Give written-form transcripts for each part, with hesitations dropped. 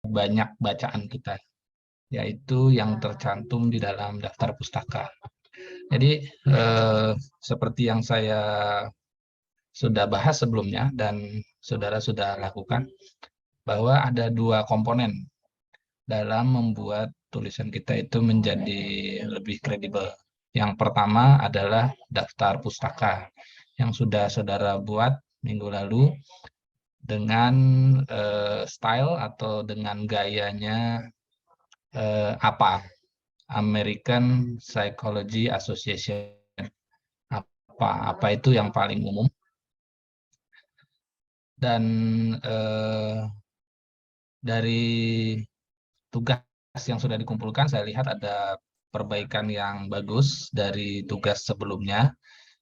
banyak bacaan kita, yaitu yang tercantum di dalam daftar pustaka. Jadi seperti yang saya sudah bahas sebelumnya dan saudara sudah lakukan, bahwa ada dua komponen dalam membuat tulisan kita itu menjadi lebih kredibel. Yang pertama adalah daftar pustaka yang sudah saudara buat minggu lalu dengan style atau dengan gayanya apa? American Psychology Association. Apa itu yang paling umum. Dan dari tugas yang sudah dikumpulkan, saya lihat ada perbaikan yang bagus dari tugas sebelumnya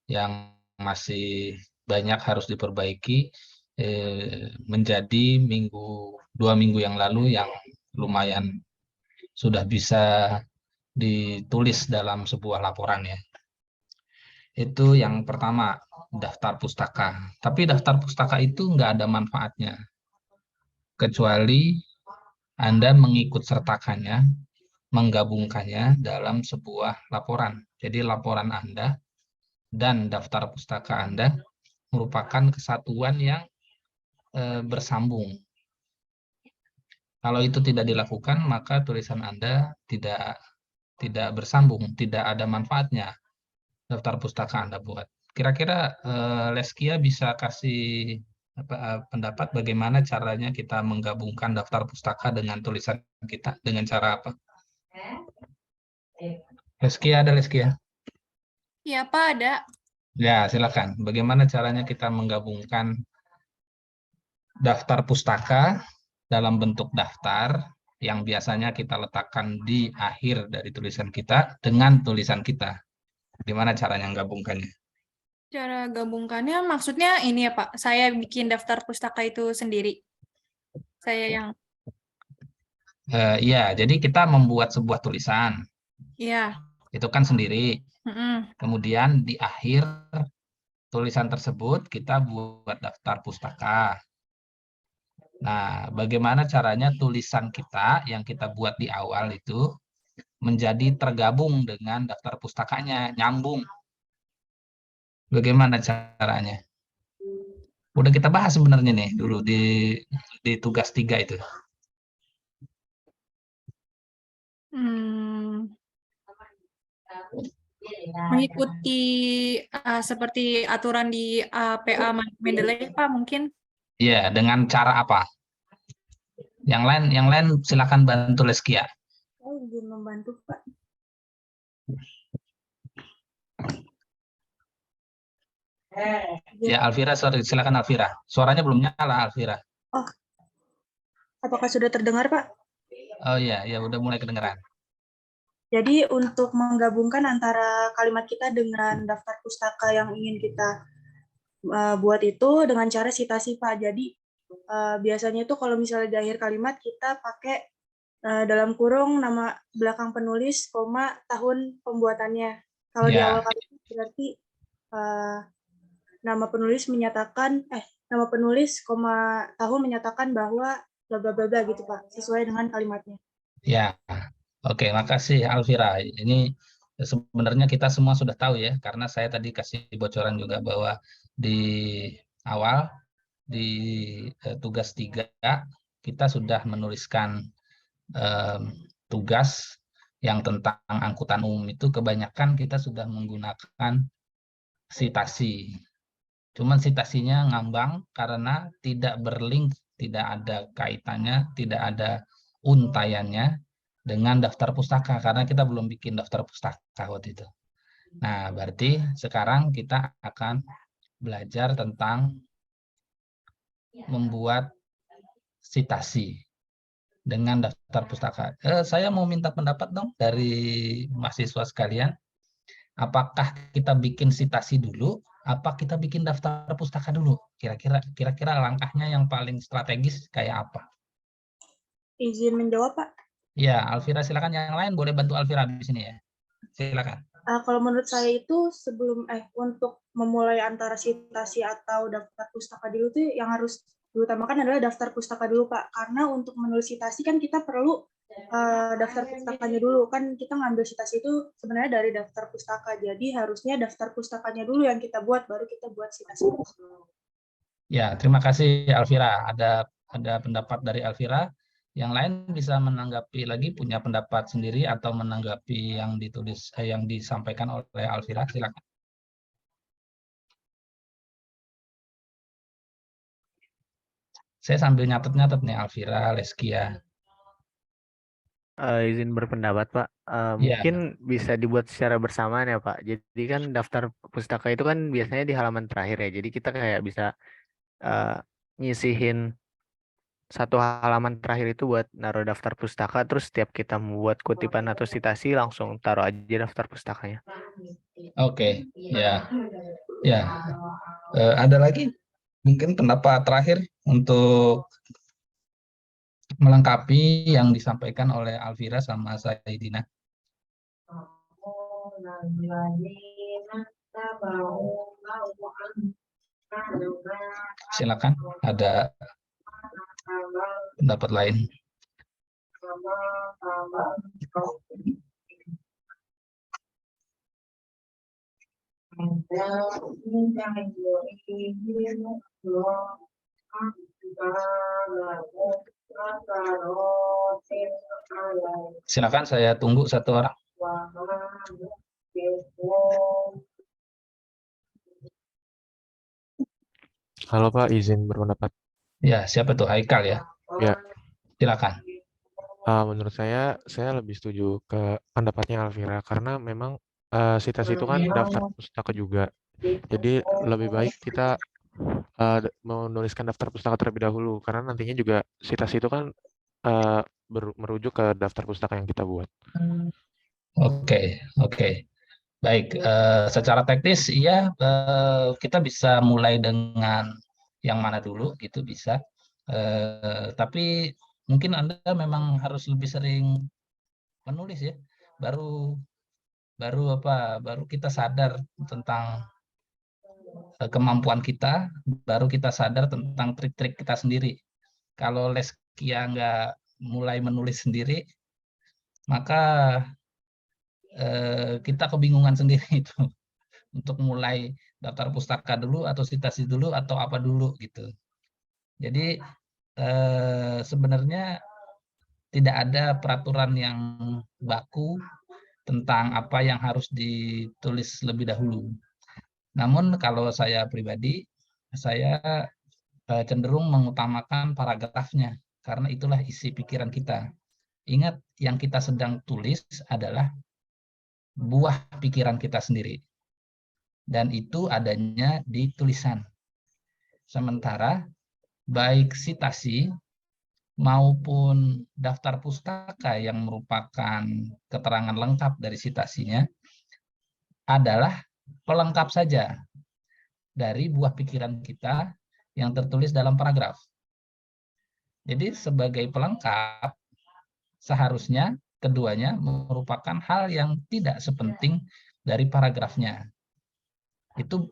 yang masih banyak harus diperbaiki menjadi 2 minggu yang lalu yang lumayan sudah bisa ditulis dalam sebuah laporan ya. Itu yang pertama, daftar pustaka. Tapi daftar pustaka itu nggak ada manfaatnya, kecuali Anda mengikut sertakannya, menggabungkannya dalam sebuah laporan. Jadi laporan Anda dan daftar pustaka Anda merupakan kesatuan yang bersambung. Kalau itu tidak dilakukan, maka tulisan Anda tidak bersambung, tidak ada manfaatnya daftar pustaka Anda buat. Kira-kira Leskia bisa kasih pendapat bagaimana caranya kita menggabungkan daftar pustaka dengan tulisan kita, dengan cara apa? Leskia, ada Leskia? Iya, Pak, ada. Ya, silakan. Bagaimana caranya kita menggabungkan daftar pustaka dalam bentuk daftar yang biasanya kita letakkan di akhir dari tulisan kita dengan tulisan kita? Gimana caranya menggabungkannya? Cara gabungkannya maksudnya ini ya, Pak. Saya bikin daftar pustaka itu sendiri. Saya yang, Iya, jadi kita membuat sebuah tulisan, iya. itu kan sendiri. Mm-mm. Kemudian di akhir tulisan tersebut kita buat daftar pustaka. Nah, bagaimana caranya tulisan kita yang kita buat di awal itu menjadi tergabung dengan daftar pustakanya, nyambung. Bagaimana caranya? Udah kita bahas sebenarnya nih dulu di tugas 3 itu. Hmm, mengikuti seperti aturan di PA Mendeley, Pak, mungkin. Iya, dengan cara apa? Yang lain silakan bantu Leskia. Saya izin membantu, Pak. Ya, Alvira, sorry, silakan Alvira. Suaranya belum nyala, Alvira. Oh, apakah sudah terdengar, Pak? Oh iya, ya udah mulai kedengeran. Jadi untuk menggabungkan antara kalimat kita dengan daftar pustaka yang ingin kita buat itu dengan cara citasi, Pak. Jadi biasanya itu kalau misalnya di akhir kalimat kita pakai dalam kurung nama belakang penulis, koma, tahun pembuatannya. Kalau di awal Ya, kalimat berarti nama penulis menyatakan, nama penulis, koma, tahun menyatakan bahwa bla bla bla gitu, Pak, sesuai dengan kalimatnya. ya. Oke, makasih Alvira. Ini sebenarnya kita semua sudah tahu ya, karena saya tadi kasih bocoran juga bahwa di awal di tugas 3 kita sudah menuliskan tugas yang tentang angkutan umum itu kebanyakan kita sudah menggunakan sitasi. Cuman sitasinya ngambang karena tidak berlink, tidak ada kaitannya, tidak ada untayannya dengan daftar pustaka karena kita belum bikin daftar pustaka waktu itu. Nah, berarti sekarang kita akan belajar tentang membuat sitasi dengan daftar pustaka. Saya mau minta pendapat dong dari mahasiswa sekalian. Apakah kita bikin sitasi dulu, apa kita bikin daftar pustaka dulu? Kira-kira langkahnya yang paling strategis kayak apa? Izin menjawab, Pak. Ya, Alvira silakan. Yang lain boleh bantu Alvira di sini ya. Silakan. Kalau menurut saya itu sebelum untuk memulai antara sitasi atau daftar pustaka dulu tuh yang harus diutamakan adalah daftar pustaka dulu, Pak. Karena untuk menulis citasi kan kita perlu daftar pustakanya dulu. Kan kita ngambil citasi itu sebenarnya dari daftar pustaka. Jadi harusnya daftar pustakanya dulu yang kita buat, baru kita buat citasi. Ya, terima kasih Alvira. Ada pendapat dari Alvira. Yang lain bisa menanggapi lagi, punya pendapat sendiri atau menanggapi yang ditulis yang disampaikan oleh Alvira. Silakan. Saya sambil nyatet-nyatet nih Alvira, Leskia. Izin berpendapat, Pak. Iya. Mungkin bisa dibuat secara bersamaan ya, Pak. Jadi kan daftar pustaka itu kan biasanya di halaman terakhir ya. Jadi kita kayak bisa nyisihin satu halaman terakhir itu buat naruh daftar pustaka. Terus setiap kita membuat kutipan atau citasi langsung taruh aja daftar pustakanya. Oke, ya. Ya. Ada lagi mungkin pendapat terakhir untuk melengkapi yang disampaikan oleh Alvira sama Saidina. Silakan, ada pendapat lain. Silakan, saya tunggu satu orang. Halo Pak, izin berpendapat. Ya, siapa tuh? Haikal ya? Ya, Silakan. menurut saya lebih setuju ke pendapatnya Alvira karena memang citasi itu kan daftar pustaka juga. Jadi lebih baik kita menuliskan daftar pustaka terlebih dahulu karena nantinya juga citasi itu kan merujuk ke daftar pustaka yang kita buat. Oke. Baik, secara teknis iya kita bisa mulai dengan yang mana dulu gitu bisa. Tapi mungkin Anda memang harus lebih sering menulis ya. Baru kita sadar tentang kemampuan kita, baru kita sadar tentang trik-trik kita sendiri. Kalau Leskia nggak mulai menulis sendiri, maka kita kebingungan sendiri itu untuk mulai daftar pustaka dulu atau citasi dulu atau apa dulu gitu. Jadi sebenarnya tidak ada peraturan yang baku tentang apa yang harus ditulis lebih dahulu. Namun kalau saya pribadi, saya cenderung mengutamakan paragrafnya karena itulah isi pikiran kita. Ingat, yang kita sedang tulis adalah buah pikiran kita sendiri. Dan itu adanya di tulisan. Sementara baik citasi maupun daftar pustaka yang merupakan keterangan lengkap dari citasinya adalah pelengkap saja dari buah pikiran kita yang tertulis dalam paragraf. Jadi sebagai pelengkap, seharusnya keduanya merupakan hal yang tidak sepenting dari paragrafnya. Itu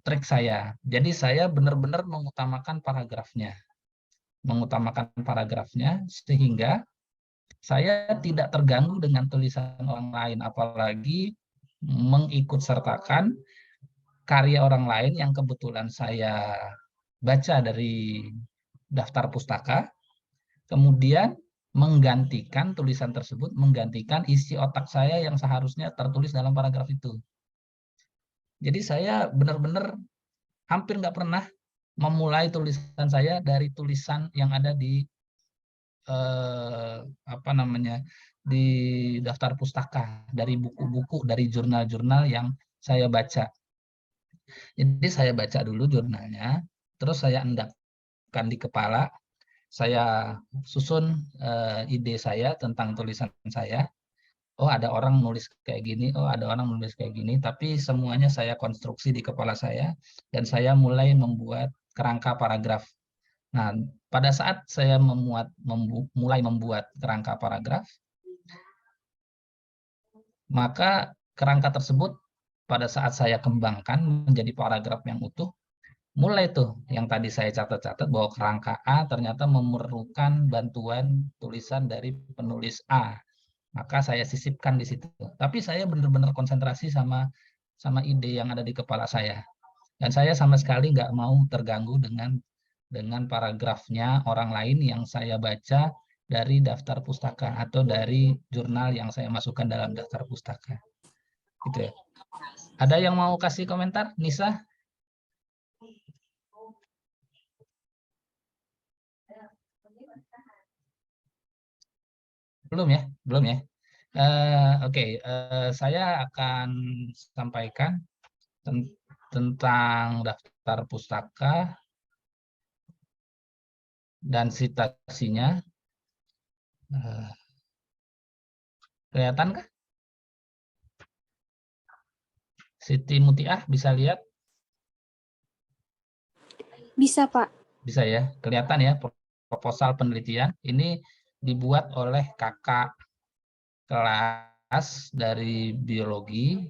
trik saya. Jadi saya benar-benar mengutamakan paragrafnya. Sehingga saya tidak terganggu dengan tulisan orang lain, apalagi mengikutsertakan karya orang lain yang kebetulan saya baca dari daftar pustaka, kemudian menggantikan tulisan tersebut, menggantikan isi otak saya yang seharusnya tertulis dalam paragraf itu. Jadi saya benar-benar hampir nggak pernah memulai tulisan saya dari tulisan yang ada di di daftar pustaka, dari buku-buku, dari jurnal-jurnal yang saya baca. Jadi saya baca dulu jurnalnya, terus saya endapkan di kepala, saya susun ide saya tentang tulisan saya. Oh, ada orang nulis kayak gini, oh ada orang nulis kayak gini, tapi semuanya saya konstruksi di kepala saya dan saya mulai membuat kerangka paragraf. Nah, pada saat saya mulai membuat kerangka paragraf, maka kerangka tersebut pada saat saya kembangkan menjadi paragraf yang utuh, mulai tuh yang tadi saya catat-catat bahwa kerangka A ternyata memerlukan bantuan tulisan dari penulis A. Maka saya sisipkan di situ. Tapi saya benar-benar konsentrasi sama ide yang ada di kepala saya. Dan saya sama sekali nggak mau terganggu dengan paragrafnya orang lain yang saya baca dari daftar pustaka atau dari jurnal yang saya masukkan dalam daftar pustaka. Gitu ya. Ada yang mau kasih komentar, Nisa? Belum ya, belum ya. Oke, saya akan sampaikan tentang daftar pustaka dan citasinya. Kelihatan kah? Siti Mutiah bisa lihat? Bisa, Pak. Bisa ya, kelihatan ya proposal penelitian. Ini dibuat oleh kakak kelas dari biologi,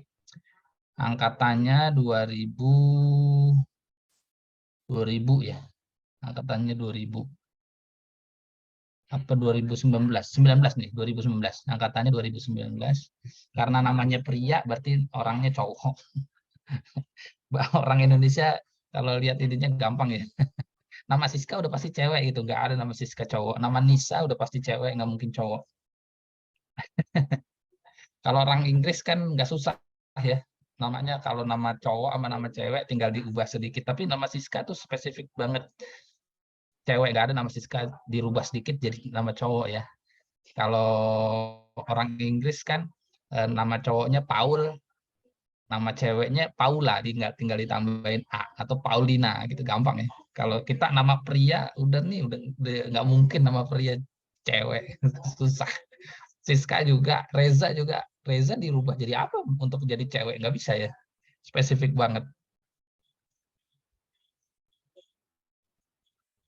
angkatannya 2000 ya, angkatannya 2000. Apa 2019? 19 nih, 2019. Angkatannya 2019. Karena namanya pria berarti orangnya cowok. Orang Indonesia kalau lihat ininya gampang ya. Nama Siska udah pasti cewek gitu, nggak ada nama Siska cowok. Nama Nisa udah pasti cewek, nggak mungkin cowok. Kalau orang Inggris kan nggak susah ya. Namanya kalau nama cowok sama nama cewek tinggal diubah sedikit. Tapi nama Siska tuh spesifik banget. Cewek, nggak ada nama Siska dirubah sedikit jadi nama cowok ya. Kalau orang Inggris kan nama cowoknya Paul, nama ceweknya Paula, tinggal ditambahin A atau Paulina gitu, gampang ya. Kalau kita nama pria udah nggak mungkin nama pria cewek, susah. Siska juga, Reza dirubah jadi apa untuk jadi cewek, nggak bisa ya, spesifik banget.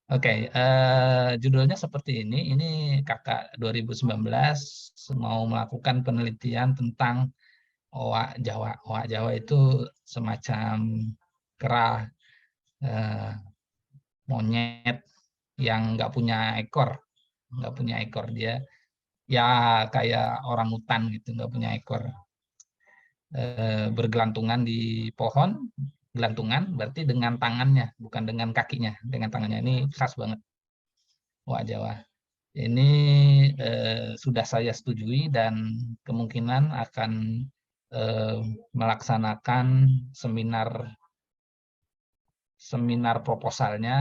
Oke, judulnya seperti ini. Ini kakak 2019 mau melakukan penelitian tentang owa Jawa. Owa Jawa itu semacam kera monyet yang nggak punya ekor, dia ya kayak orang hutan gitu, nggak punya ekor, bergelantungan di pohon, gelantungan berarti dengan tangannya, bukan dengan kakinya, dengan tangannya. Ini khas banget owa Jawa. Ini sudah saya setujui dan kemungkinan akan melaksanakan seminar proposalnya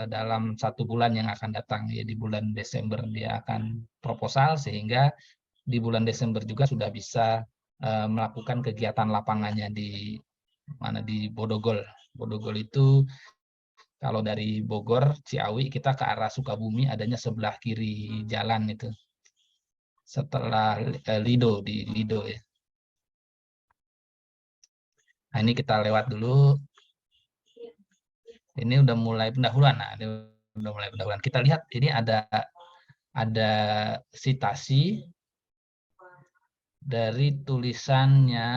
dalam 1 bulan yang akan datang. Ya, di bulan Desember dia akan proposal, sehingga di bulan Desember juga sudah bisa melakukan kegiatan lapangannya di Bodogol. Bodogol itu kalau dari Bogor, Ciawi, kita ke arah Sukabumi, adanya sebelah kiri jalan itu. Setelah Lido, di Lido ya. Nah, ini kita lewat dulu. Ini udah mulai pendahuluan. Nah, ini udah mulai pendahuluan. Kita lihat ini ada citasi dari tulisannya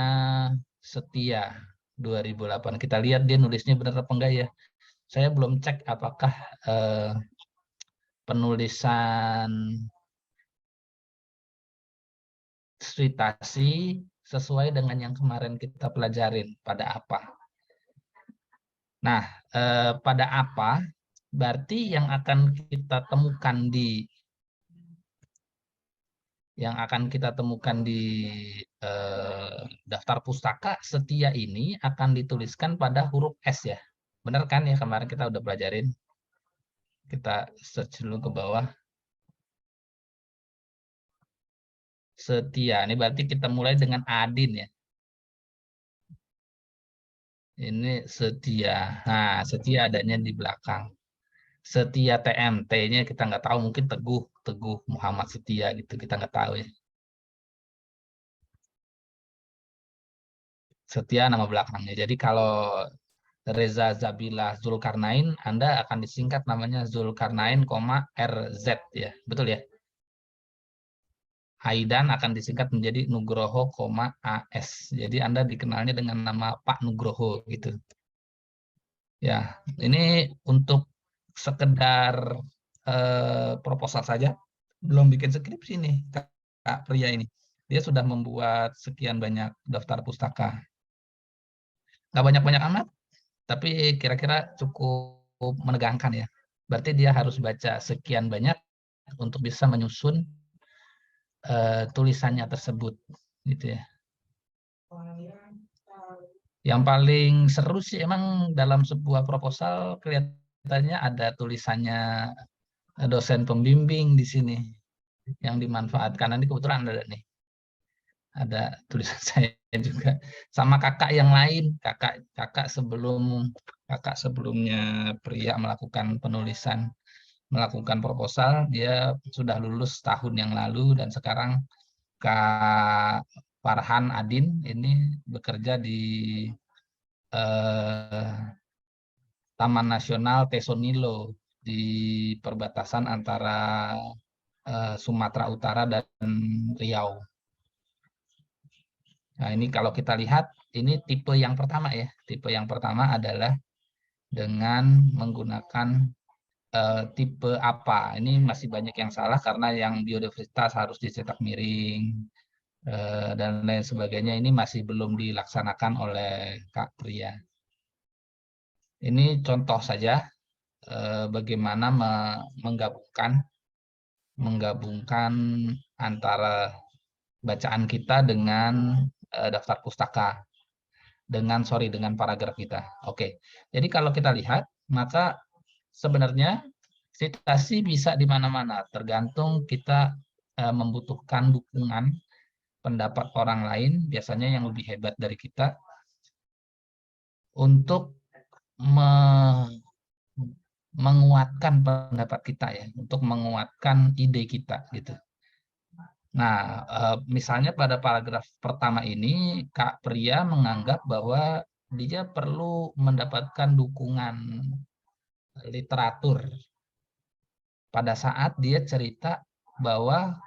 Setia 2008. Kita lihat dia nulisnya benar apa enggak ya. Saya belum cek apakah penulisan citasi sesuai dengan yang kemarin kita pelajarin pada apa. Nah, pada apa berarti yang akan kita temukan di daftar pustaka Setia ini akan dituliskan pada huruf S ya. Benar kan ya, kemarin kita udah pelajarin. Kita search dulu ke bawah. Setia, ini berarti kita mulai dengan Adin ya. Ini Setia. Nah, Setia adanya di belakang. Setia TM, T-nya kita nggak tahu, mungkin Teguh Muhammad Setia gitu, kita nggak tahu ya. Setia nama belakangnya. Jadi kalau Reza Zabilah Zulkarnain, Anda akan disingkat namanya Zulkarnain, RZ ya. Betul ya? Aidan akan disingkat menjadi Nugroho, AS. Jadi Anda dikenalnya dengan nama Pak Nugroho gitu. Ya, ini untuk sekedar proposal saja, belum bikin skripsi nih Kak Pria ini. Dia sudah membuat sekian banyak daftar pustaka. Nggak banyak-banyak amat, tapi kira-kira cukup menegangkan ya. Berarti dia harus baca sekian banyak untuk bisa menyusun tulisannya tersebut, gitu ya. Yang paling seru sih emang dalam sebuah proposal kelihatannya ada tulisannya dosen pembimbing di sini yang dimanfaatkan. Nanti kebetulan ada tulisan saya juga sama kakak yang lain, kakak sebelumnya Pria melakukan penulisan, melakukan proposal, dia sudah lulus tahun yang lalu dan sekarang Kak Farhan Adin ini bekerja di Taman Nasional Tesonilo di perbatasan antara Sumatera Utara dan Riau. Nah, ini kalau kita lihat, ini tipe yang pertama ya. Tipe yang pertama adalah dengan menggunakan tipe apa. Ini masih banyak yang salah karena yang biodiversitas harus dicetak miring dan lain sebagainya. Ini masih belum dilaksanakan oleh Kak Pria. Ini contoh saja bagaimana menggabungkan antara bacaan kita dengan daftar pustaka dengan paragraf kita. Oke. Jadi kalau kita lihat, maka sebenarnya citasi bisa di mana-mana, tergantung kita membutuhkan dukungan pendapat orang lain, biasanya yang lebih hebat dari kita, untuk menguatkan pendapat kita ya, untuk menguatkan ide kita gitu. Nah, misalnya pada paragraf pertama ini Kak Pria menganggap bahwa dia perlu mendapatkan dukungan literatur pada saat dia cerita bahwa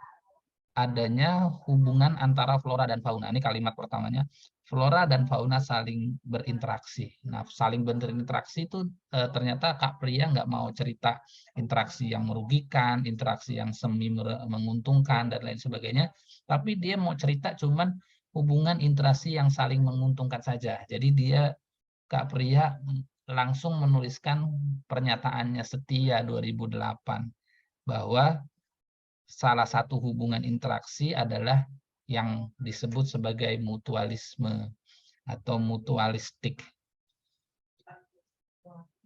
adanya hubungan antara flora dan fauna. Ini kalimat pertamanya, flora dan fauna saling berinteraksi. Nah, saling berinteraksi itu ternyata Kak Pria nggak mau cerita interaksi yang merugikan, interaksi yang semi menguntungkan, dan lain sebagainya. Tapi dia mau cerita cuman hubungan interaksi yang saling menguntungkan saja. Jadi dia, Kak Pria, langsung menuliskan pernyataannya Setia 2008, bahwa salah satu hubungan interaksi adalah yang disebut sebagai mutualisme atau mutualistik.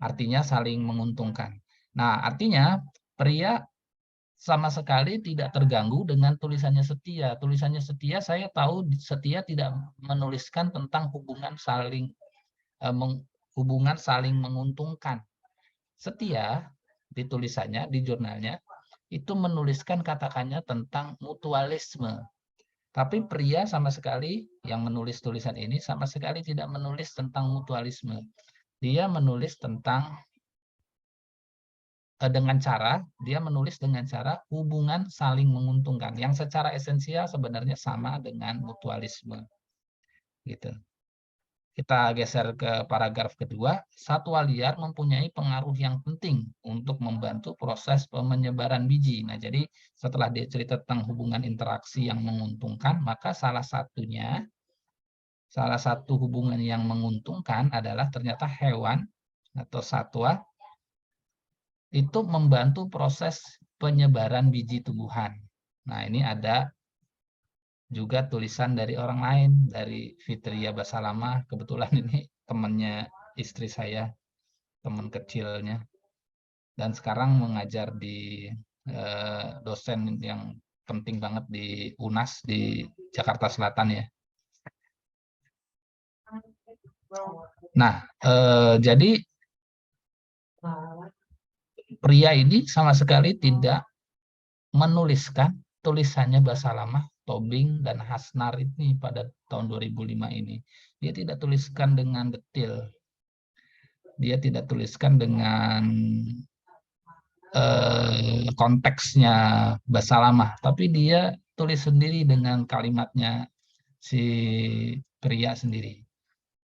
Artinya saling menguntungkan. Nah, artinya Pria sama sekali tidak terganggu dengan tulisannya Setia. Tulisannya Setia, saya tahu Setia tidak menuliskan tentang hubungan saling menguntungkan. Setia di tulisannya, di jurnalnya, itu menuliskan katakannya tentang mutualisme. Tapi Pria sama sekali yang menulis tulisan ini sama sekali tidak menulis tentang mutualisme. Dia menulis tentang dia menulis dengan cara hubungan saling menguntungkan yang secara esensial sebenarnya sama dengan mutualisme. Gitu. Kita geser ke paragraf kedua, satwa liar mempunyai pengaruh yang penting untuk membantu proses penyebaran biji. Nah, jadi setelah dia cerita tentang hubungan interaksi yang menguntungkan, maka salah satu hubungan yang menguntungkan adalah ternyata hewan atau satwa itu membantu proses penyebaran biji tumbuhan. Nah, ini ada juga tulisan dari orang lain, dari Fitria Basalama, kebetulan ini temannya istri saya, teman kecilnya, dan sekarang mengajar di dosen yang penting banget di UNAS di Jakarta Selatan ya. Nah, jadi Pria ini sama sekali tidak menuliskan tulisannya Basalamah, Tobing, dan Hasnar ini pada tahun 2005 ini. Dia tidak tuliskan dengan detail. Dia tidak tuliskan dengan konteksnya Basalamah, tapi dia tulis sendiri dengan kalimatnya si Pria sendiri.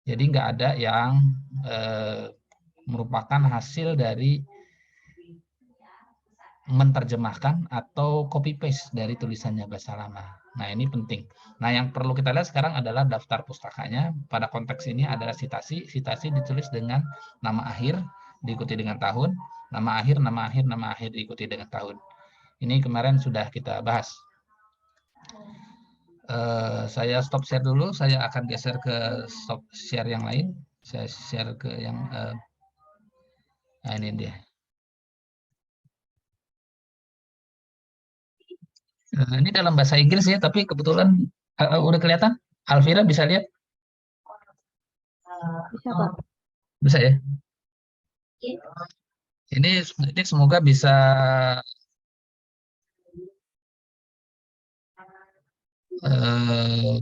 Jadi nggak ada yang merupakan hasil dari menerjemahkan atau copy paste dari tulisannya bahasa lama. Nah, ini penting. Nah, yang perlu kita lihat sekarang adalah daftar pustakanya. Pada konteks ini adalah sitasi. Sitasi ditulis dengan nama akhir, diikuti dengan tahun, nama akhir, nama akhir, nama akhir, diikuti dengan tahun. Ini kemarin sudah kita bahas. Saya stop share dulu, saya akan geser ke stop share yang lain. Saya share ke yang, nah ini dia. Ini dalam bahasa Inggris ya, tapi kebetulan udah kelihatan. Alvira bisa lihat? Bisa, Pak. Bisa ya? Ini semoga bisa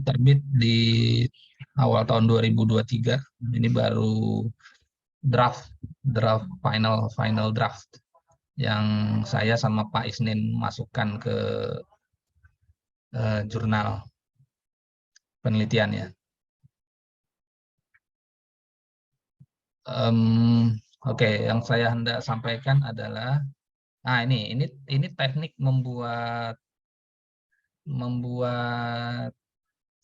terbit di awal tahun 2023. Ini baru draft final draft yang saya sama Pak Isnin masukkan ke jurnal penelitian ya. Oke, yang saya hendak sampaikan adalah, nah ini teknik membuat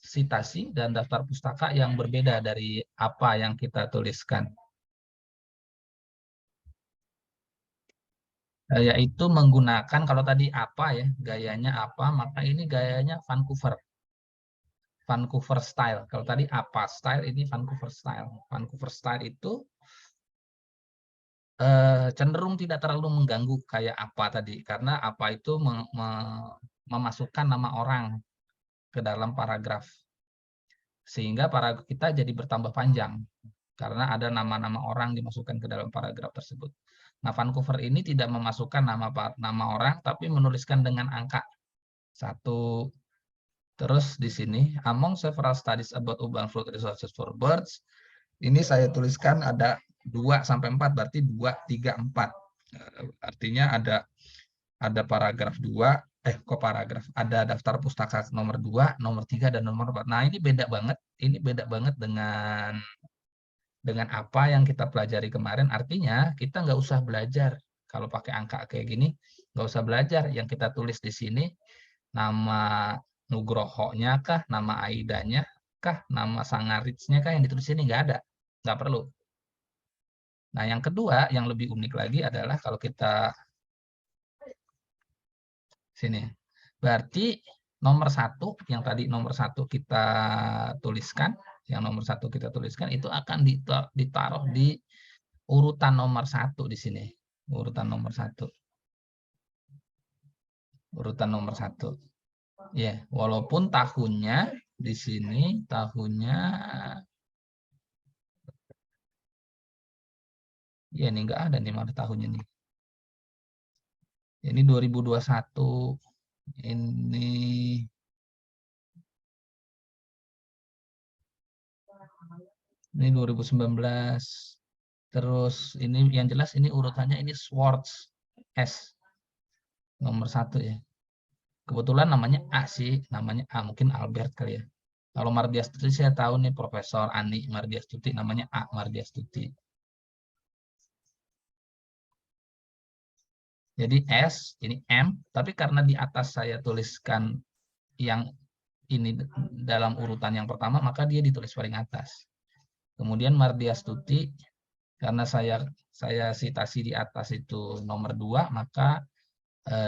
sitasi dan daftar pustaka yang berbeda dari apa yang kita tuliskan. Yaitu menggunakan, kalau tadi apa ya, gayanya apa, maka ini gayanya Vancouver style. Kalau tadi apa style, ini Vancouver style. Vancouver style itu cenderung tidak terlalu mengganggu kayak apa tadi, karena apa itu memasukkan nama orang ke dalam paragraf, sehingga paragraf kita jadi bertambah panjang karena ada nama-nama orang dimasukkan ke dalam paragraf tersebut. Nah, Vancouver ini tidak memasukkan nama orang, tapi menuliskan dengan angka 1. Terus di sini, among several studies about urban food resources for birds, ini saya tuliskan ada 2-4, berarti 2, 3, 4. Artinya ada paragraf 2, ada daftar pustaka nomor 2, nomor 3, dan nomor 4. Nah, ini beda banget. Ini beda banget dengan apa yang kita pelajari kemarin. Artinya kita nggak usah belajar. Kalau pakai angka kayak gini, nggak usah belajar. Yang kita tulis di sini, nama Nugroho-nya kah, nama Aidanya kah, nama Sangaritsnya kah, yang ditulis sini nggak ada. Nggak perlu. Nah, yang kedua, yang lebih unik lagi adalah kalau kita sini. Berarti nomor 1, yang tadi nomor 1 kita tuliskan, itu akan ditaruh di urutan nomor 1 di sini. Urutan nomor 1. Urutan nomor 1. Ya, walaupun tahunnya di sini tahunnya ya ini enggak ada nih mana tahunnya nih. Ini 2021. Ini 2019. Terus ini yang jelas ini urutannya ini Schwartz S. Nomor 1 ya. Kebetulan namanya A sih, namanya A, mungkin Albert kali ya. Kalau Mardiastuti saya tahu nih Profesor Ani Mardiastuti, namanya A Mardiastuti. Jadi S, ini M, tapi karena di atas saya tuliskan yang ini dalam urutan yang pertama, maka dia ditulis paling atas. Kemudian Mardiastuti, karena saya sitasi di atas itu nomor 2, maka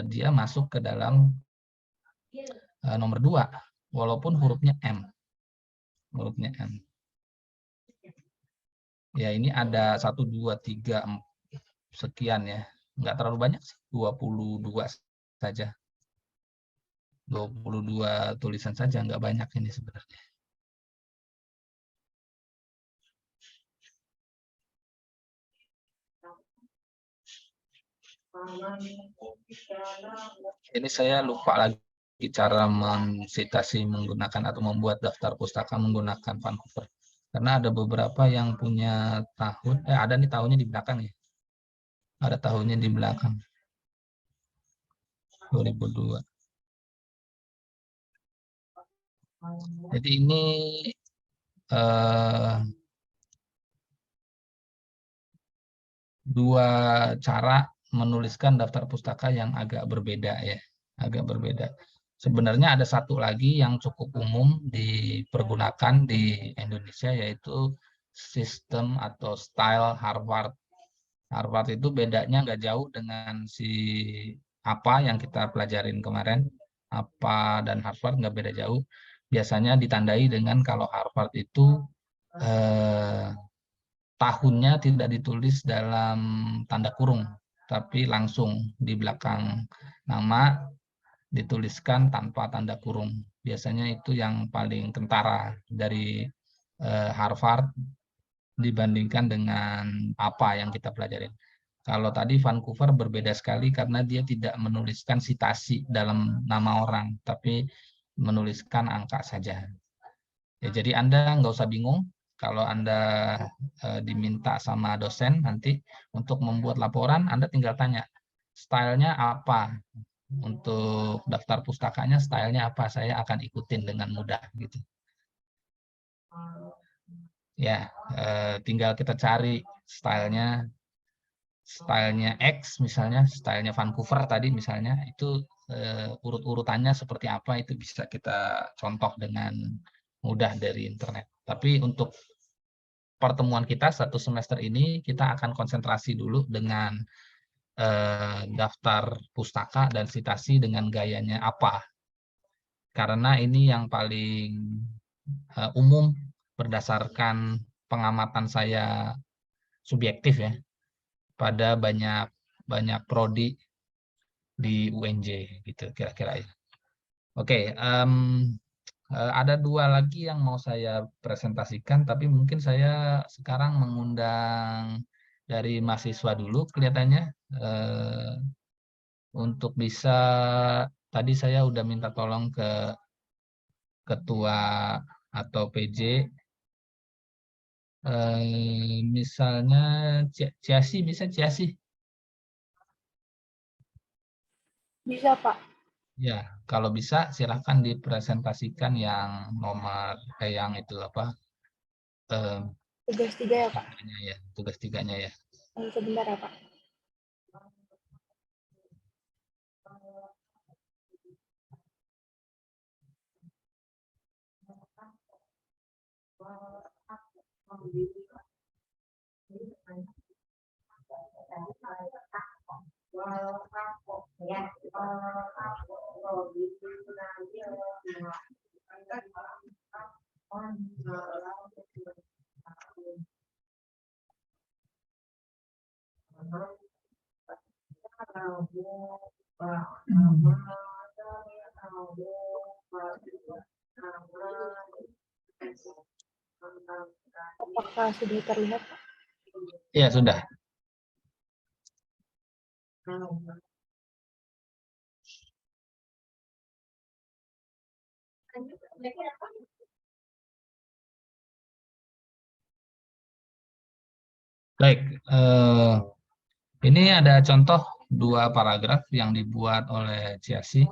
dia masuk ke dalam nomor 2, walaupun hurufnya M. Hurufnya M. Ya, ini ada 1, 2, 3, 4, sekian ya. Nggak terlalu banyak sih, 22 saja. 22 tulisan saja, nggak banyak ini sebenarnya. Ini saya lupa lagi cara mensitasi menggunakan atau membuat daftar pustaka menggunakan Vancouver. Karena ada beberapa yang punya tahun, ada nih tahunnya di belakang ya. Ada tahunnya di belakang. 2002. Jadi ini dua cara menuliskan daftar pustaka yang agak berbeda ya, agak berbeda. Sebenarnya ada satu lagi yang cukup umum dipergunakan di Indonesia, yaitu sistem atau style Harvard. Harvard itu bedanya nggak jauh dengan si apa yang kita pelajarin kemarin. Apa dan Harvard nggak beda jauh. Biasanya ditandai dengan kalau Harvard itu eh, tahunnya tidak ditulis dalam tanda kurung, tapi langsung di belakang nama dituliskan tanpa tanda kurung. Biasanya itu yang paling kentara dari Harvard dibandingkan dengan apa yang kita pelajarin. Kalau tadi Vancouver berbeda sekali karena dia tidak menuliskan sitasi dalam nama orang, tapi menuliskan angka saja. Ya, jadi Anda nggak usah bingung kalau Anda diminta sama dosen nanti untuk membuat laporan, Anda tinggal tanya, stylenya apa? Untuk daftar pustakanya stylenya apa? Saya akan ikutin dengan mudah gitu. Ya, tinggal kita cari stylenya X misalnya, stylenya Vancouver tadi misalnya, itu urut-urutannya seperti apa itu bisa kita contoh dengan mudah dari internet. Tapi untuk pertemuan kita satu semester ini kita akan konsentrasi dulu dengan daftar pustaka dan sitasi dengan gayanya apa. Karena ini yang paling umum berdasarkan pengamatan saya subjektif ya pada banyak prodi di UNJ gitu kira-kira ya. Oke, ada dua lagi yang mau saya presentasikan, tapi mungkin saya sekarang mengundang dari mahasiswa dulu kelihatannya untuk bisa, tadi saya udah minta tolong ke ketua atau PJ, misalnya Ciasi, bisa Ciasi? Bisa, Pak. Ya, kalau bisa silahkan dipresentasikan yang nomor yang itu apa? Tugas 3 ya, Pak. Tugas tiganya ya. Sebentar ya, Pak. Apakah sudah terlihat, Pak? Ya, sudah. Baik, ini ada contoh dua paragraf yang dibuat oleh Ciasi.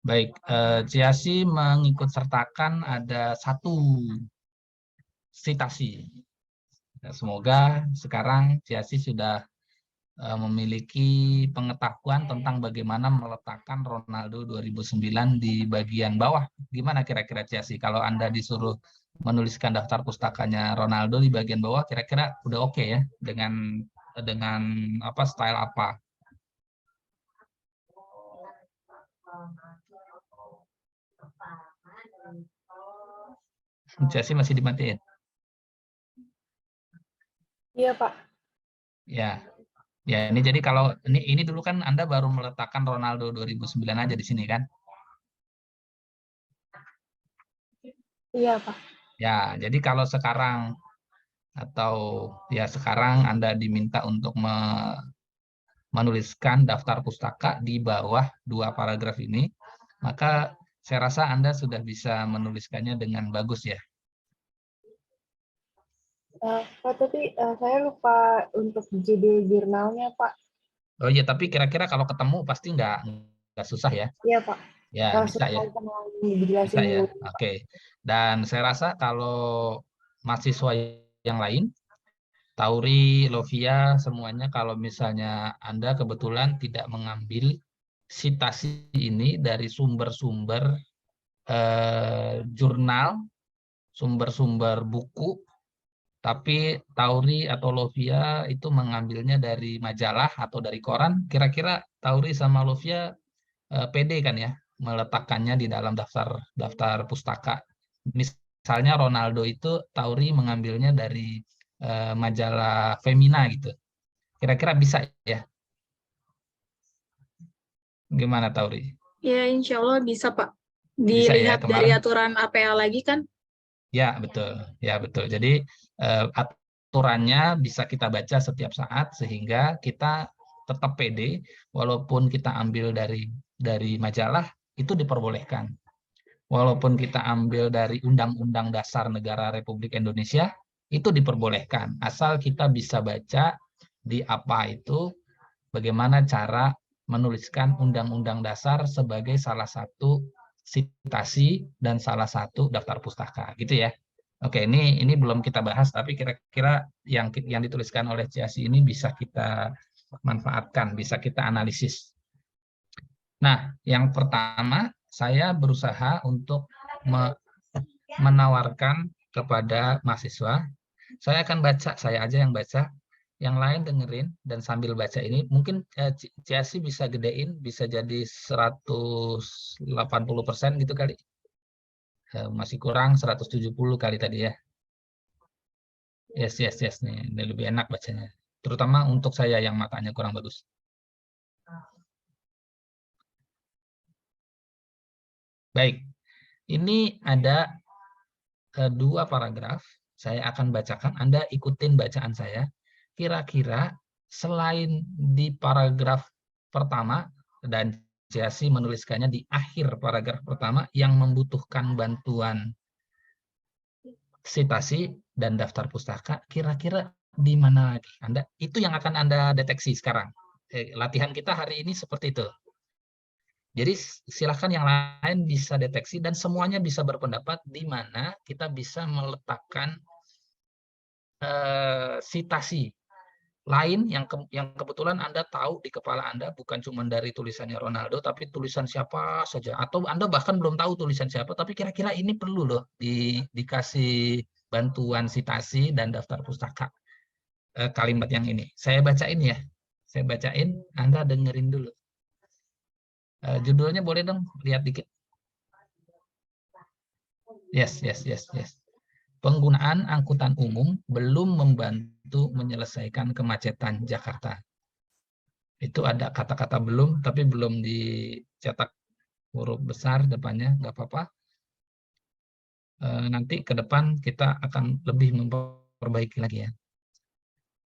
Baik, Ciasi mengikut sertakan ada satu sitasi. Semoga sekarang Ciasi sudah memiliki pengetahuan tentang bagaimana meletakkan Ronaldo 2009 di bagian bawah. Gimana kira-kira Ciasi kalau Anda disuruh menuliskan daftar pustakanya Ronaldo di bagian bawah, kira-kira udah oke ya dengan apa style apa? Ciasi masih dimatiin? Iya, Pak. Ya. Ya, ini jadi kalau ini dulu kan Anda baru meletakkan Ronaldo 2009 aja di sini kan? Iya, Pak. Ya, jadi kalau sekarang atau ya sekarang Anda diminta untuk menuliskan daftar pustaka di bawah dua paragraf ini, maka saya rasa Anda sudah bisa menuliskannya dengan bagus ya. Pak, tapi saya lupa untuk judul jurnalnya, Pak. Oh iya, tapi kira-kira kalau ketemu pasti nggak susah ya? Iya, Pak. Ya, bisa ya. Bisa ya. Oke. Dan saya rasa kalau mahasiswa yang lain Tauri, Lovia, semuanya kalau misalnya Anda kebetulan tidak mengambil citasi ini dari sumber-sumber jurnal, sumber-sumber buku, tapi Tauri atau Lovia itu mengambilnya dari majalah atau dari koran, kira-kira Tauri sama Lovia pede kan ya meletakkannya di dalam daftar pustaka. Misalnya Ronaldo itu Tauri mengambilnya dari majalah Femina gitu. Kira-kira bisa ya? Gimana Tauri? Ya, insya Allah bisa, Pak. Bisa ya Dilihat dari kemarin? aturan APL lagi kan? Ya, betul. Ya, betul. Jadi aturannya bisa kita baca setiap saat sehingga kita tetap pede walaupun kita ambil dari majalah itu diperbolehkan. Walaupun kita ambil dari Undang-Undang Dasar Negara Republik Indonesia itu diperbolehkan asal kita bisa baca di apa itu bagaimana cara menuliskan Undang-Undang Dasar sebagai salah satu sitasi dan salah satu daftar pustaka gitu ya. Oke, ini belum kita bahas tapi kira-kira yang dituliskan oleh Ciasi ini bisa kita manfaatkan, bisa kita analisis. Nah, yang pertama saya berusaha untuk menawarkan kepada mahasiswa, saya akan baca, saya aja yang baca, yang lain dengerin dan sambil baca ini mungkin Ciasi bisa gedein, bisa jadi 180% gitu kali. Masih kurang 170 kali tadi ya. Yes nih, ini lebih enak bacanya. Terutama untuk saya yang matanya kurang bagus. Baik, ini ada dua paragraf. Saya akan bacakan, Anda ikutin bacaan saya. Kira-kira selain di paragraf pertama, dan Ciasi menuliskannya di akhir paragraf pertama, yang membutuhkan bantuan citasi dan daftar pustaka, kira-kira di mana lagi? Itu yang akan Anda deteksi sekarang. Latihan kita hari ini seperti itu. Jadi silahkan yang lain bisa deteksi dan semuanya bisa berpendapat di mana kita bisa meletakkan citasi lain yang kebetulan Anda tahu di kepala Anda bukan cuma dari tulisannya Ronaldo tapi tulisan siapa saja atau Anda bahkan belum tahu tulisan siapa tapi kira-kira ini perlu loh dikasih bantuan citasi dan daftar pustaka kalimat yang ini. Saya bacain ya. Saya bacain, Anda dengerin dulu. Judulnya boleh dong lihat dikit. Yes. Penggunaan angkutan umum belum membantu menyelesaikan kemacetan Jakarta. Itu ada kata-kata belum, tapi belum dicetak huruf besar depannya, nggak apa-apa. Nanti ke depan kita akan lebih memperbaiki lagi ya.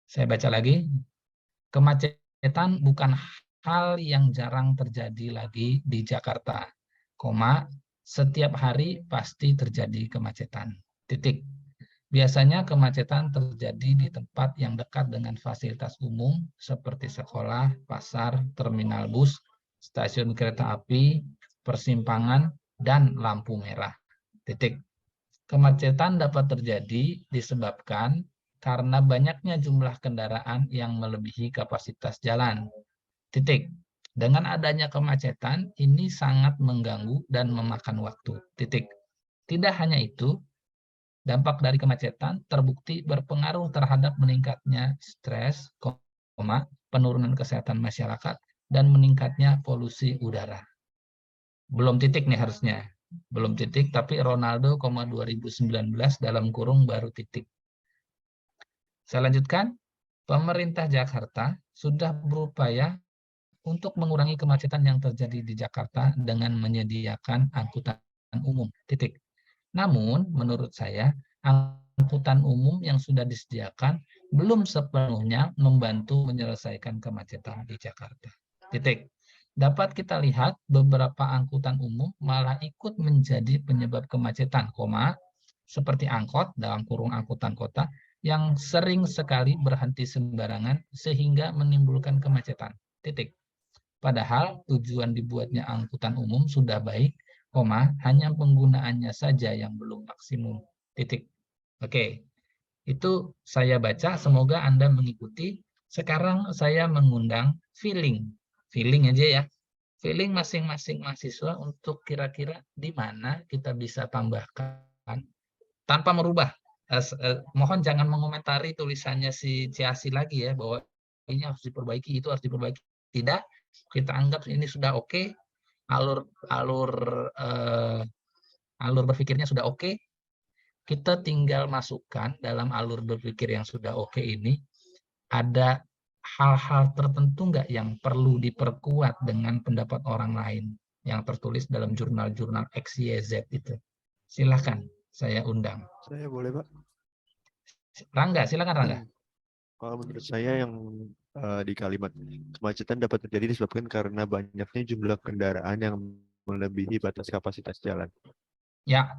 Saya baca lagi. Kemacetan bukan hal yang jarang terjadi lagi di Jakarta, setiap hari pasti terjadi kemacetan. Titik. Biasanya kemacetan terjadi di tempat yang dekat dengan fasilitas umum seperti sekolah, pasar, terminal bus, stasiun kereta api, persimpangan, dan lampu merah. Titik. Kemacetan dapat terjadi disebabkan karena banyaknya jumlah kendaraan yang melebihi kapasitas jalan. Titik. Dengan adanya kemacetan, ini sangat mengganggu dan memakan waktu. Titik. Tidak hanya itu, dampak dari kemacetan terbukti berpengaruh terhadap meningkatnya stres, penurunan kesehatan masyarakat, dan meningkatnya polusi udara. Belum titik nih harusnya. Belum titik, tapi Ronaldo, 2019 dalam kurung baru titik. Saya lanjutkan. Pemerintah Jakarta sudah berupaya untuk mengurangi kemacetan yang terjadi di Jakarta dengan menyediakan angkutan umum. Titik. Namun, menurut saya, angkutan umum yang sudah disediakan belum sepenuhnya membantu menyelesaikan kemacetan di Jakarta. Titik. Dapat kita lihat beberapa angkutan umum malah ikut menjadi penyebab kemacetan, seperti angkot dalam kurung angkutan kota yang sering sekali berhenti sembarangan sehingga menimbulkan kemacetan. Titik. Padahal tujuan dibuatnya angkutan umum sudah baik, hanya penggunaannya saja yang belum maksimum. Titik. Oke. Itu saya baca, semoga Anda mengikuti. Sekarang saya mengundang feeling aja ya. Feeling masing-masing mahasiswa untuk kira-kira di mana kita bisa tambahkan tanpa merubah. Mohon jangan mengomentari tulisannya si Ciasi lagi ya, bahwa ini harus diperbaiki, itu harus diperbaiki. Tidak, kita anggap ini sudah oke, alur berpikirnya sudah oke. Kita tinggal masukkan dalam alur berpikir yang sudah oke ini, ada hal-hal tertentu nggak yang perlu diperkuat dengan pendapat orang lain yang tertulis dalam jurnal-jurnal XYZ itu. Silakan, saya undang. Saya boleh, Pak? Rangga, silakan Rangga. Kalau menurut saya yang di kalimat kemacetan dapat terjadi disebabkan karena banyaknya jumlah kendaraan yang melebihi batas kapasitas jalan. Ya.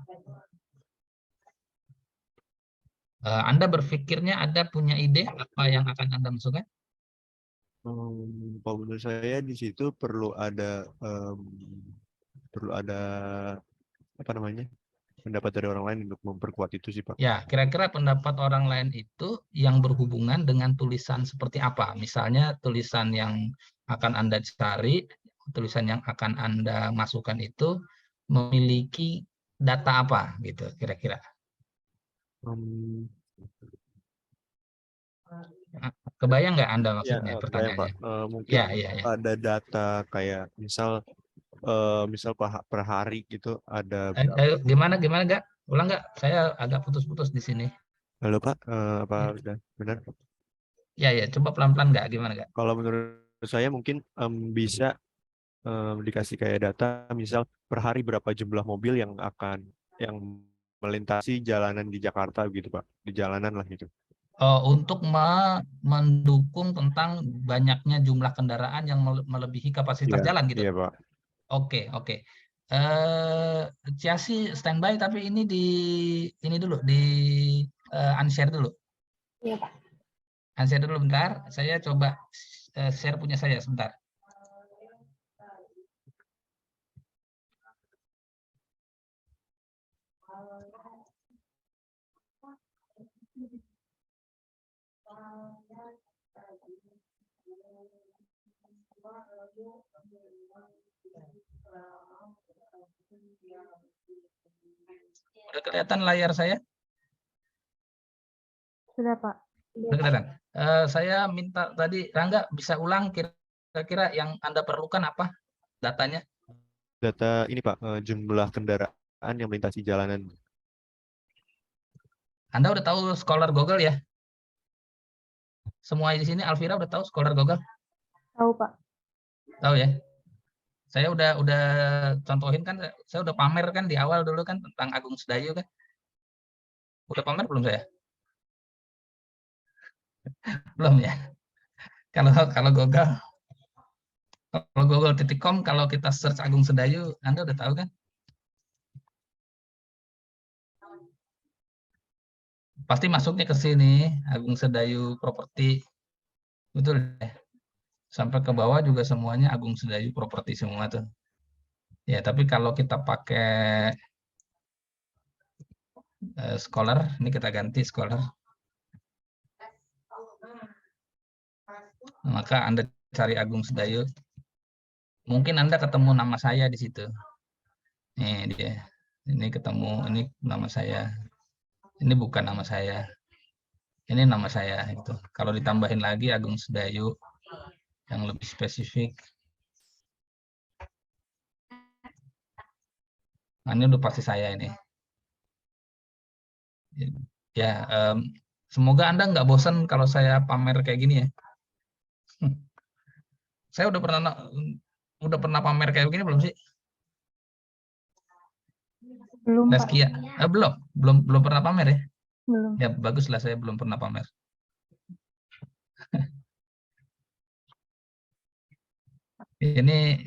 Anda berpikirnya Anda punya ide apa yang akan Anda masukkan? Kalau menurut saya di situ perlu ada apa namanya, pendapat dari orang lain untuk memperkuat itu sih, Pak. Ya, kira-kira pendapat orang lain itu yang berhubungan dengan tulisan seperti apa? Misalnya tulisan yang akan Anda cari, tulisan yang akan Anda masukkan itu memiliki data apa gitu kira-kira? Kebayang nggak Anda maksudnya pertanyaannya? Pak. Mungkin Ya. ada data kayak misal per hari gitu ada. Gimana nggak? Ulang nggak? Saya agak putus-putus di sini. Halo Pak, apa udah benar? Ya, coba pelan-pelan nggak? Gimana nggak? Kalau menurut saya mungkin bisa dikasih kayak data, misal per hari berapa jumlah mobil yang melintasi jalanan di Jakarta gitu Pak, di jalanan lah gitu. Untuk mendukung tentang banyaknya jumlah kendaraan yang melebihi kapasitas jalan gitu. Iya Pak. Oke. Ciasi standby, tapi ini dulu di unshare dulu. Iya, Pak. Unshare dulu bentar. Saya coba share punya saya sebentar. Udah kelihatan layar saya? Sudah, Pak. Udah kelihatan. Saya minta tadi Rangga bisa ulang kira-kira yang Anda perlukan apa datanya? Data ini Pak, jumlah kendaraan yang melintasi jalanan. Anda udah tahu Scholar Google ya? Semua di sini Alvira udah tahu Scholar Google? Tahu, Pak. Tahu ya? Saya udah contohin kan, saya udah pamer kan di awal dulu kan tentang Agung Sedayu kan. Udah pamer belum saya? Belum ya? Kalau Google.com, kalau kita search Agung Sedayu, Anda udah tahu kan? Pasti masuknya ke sini, Agung Sedayu Properti. Betul ya? Sampai ke bawah juga semuanya Agung Sedayu Properti semua tuh. Ya, tapi kalau kita pakai Scholar, ini kita ganti Scholar. Maka Anda cari Agung Sedayu. Mungkin Anda ketemu nama saya di situ. Nih dia. Ini ketemu, ini nama saya. Ini bukan nama saya. Ini nama saya itu. Kalau ditambahin lagi Agung Sedayu yang lebih spesifik. Nah, ini udah pasti saya ini. Ya, semoga Anda nggak bosan kalau saya pamer kayak gini ya. Saya udah pernah pamer kayak begini belum sih? Belum, Pak. Daskia. Belum pernah pamer ya? Belum. Ya, baguslah saya belum pernah pamer. Ini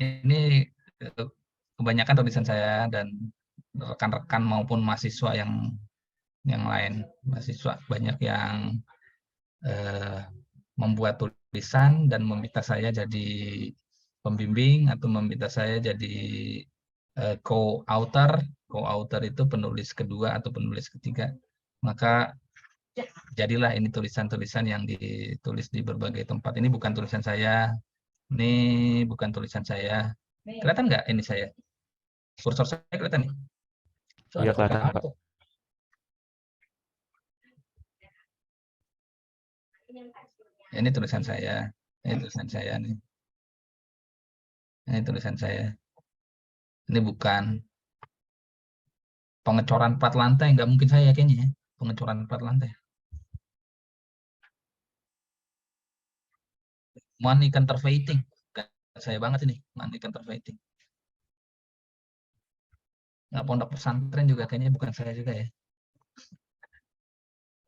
kebanyakan tulisan saya dan rekan-rekan maupun mahasiswa yang lain. Mahasiswa banyak yang membuat tulisan dan meminta saya jadi pembimbing atau meminta saya jadi co-author. Co-author itu penulis kedua atau penulis ketiga. Maka jadilah ini tulisan-tulisan yang ditulis di berbagai tempat. Ini bukan tulisan saya. Ini bukan tulisan saya. Kelihatan nggak ini saya? Kursor saya kelihatan nih? So, Iya, ada kotak kelihatan, apa Pak. tuh? Ini tulisan saya. Ini tulisan saya nih. Ini tulisan saya. Ini bukan. Pengecoran plat lantai nggak mungkin saya kayaknya ya. Pengecoran plat lantai. Money counterfeiting. Saya banget ini. Money counterfeiting. Nggak pondok pesantren juga kayaknya bukan saya juga ya.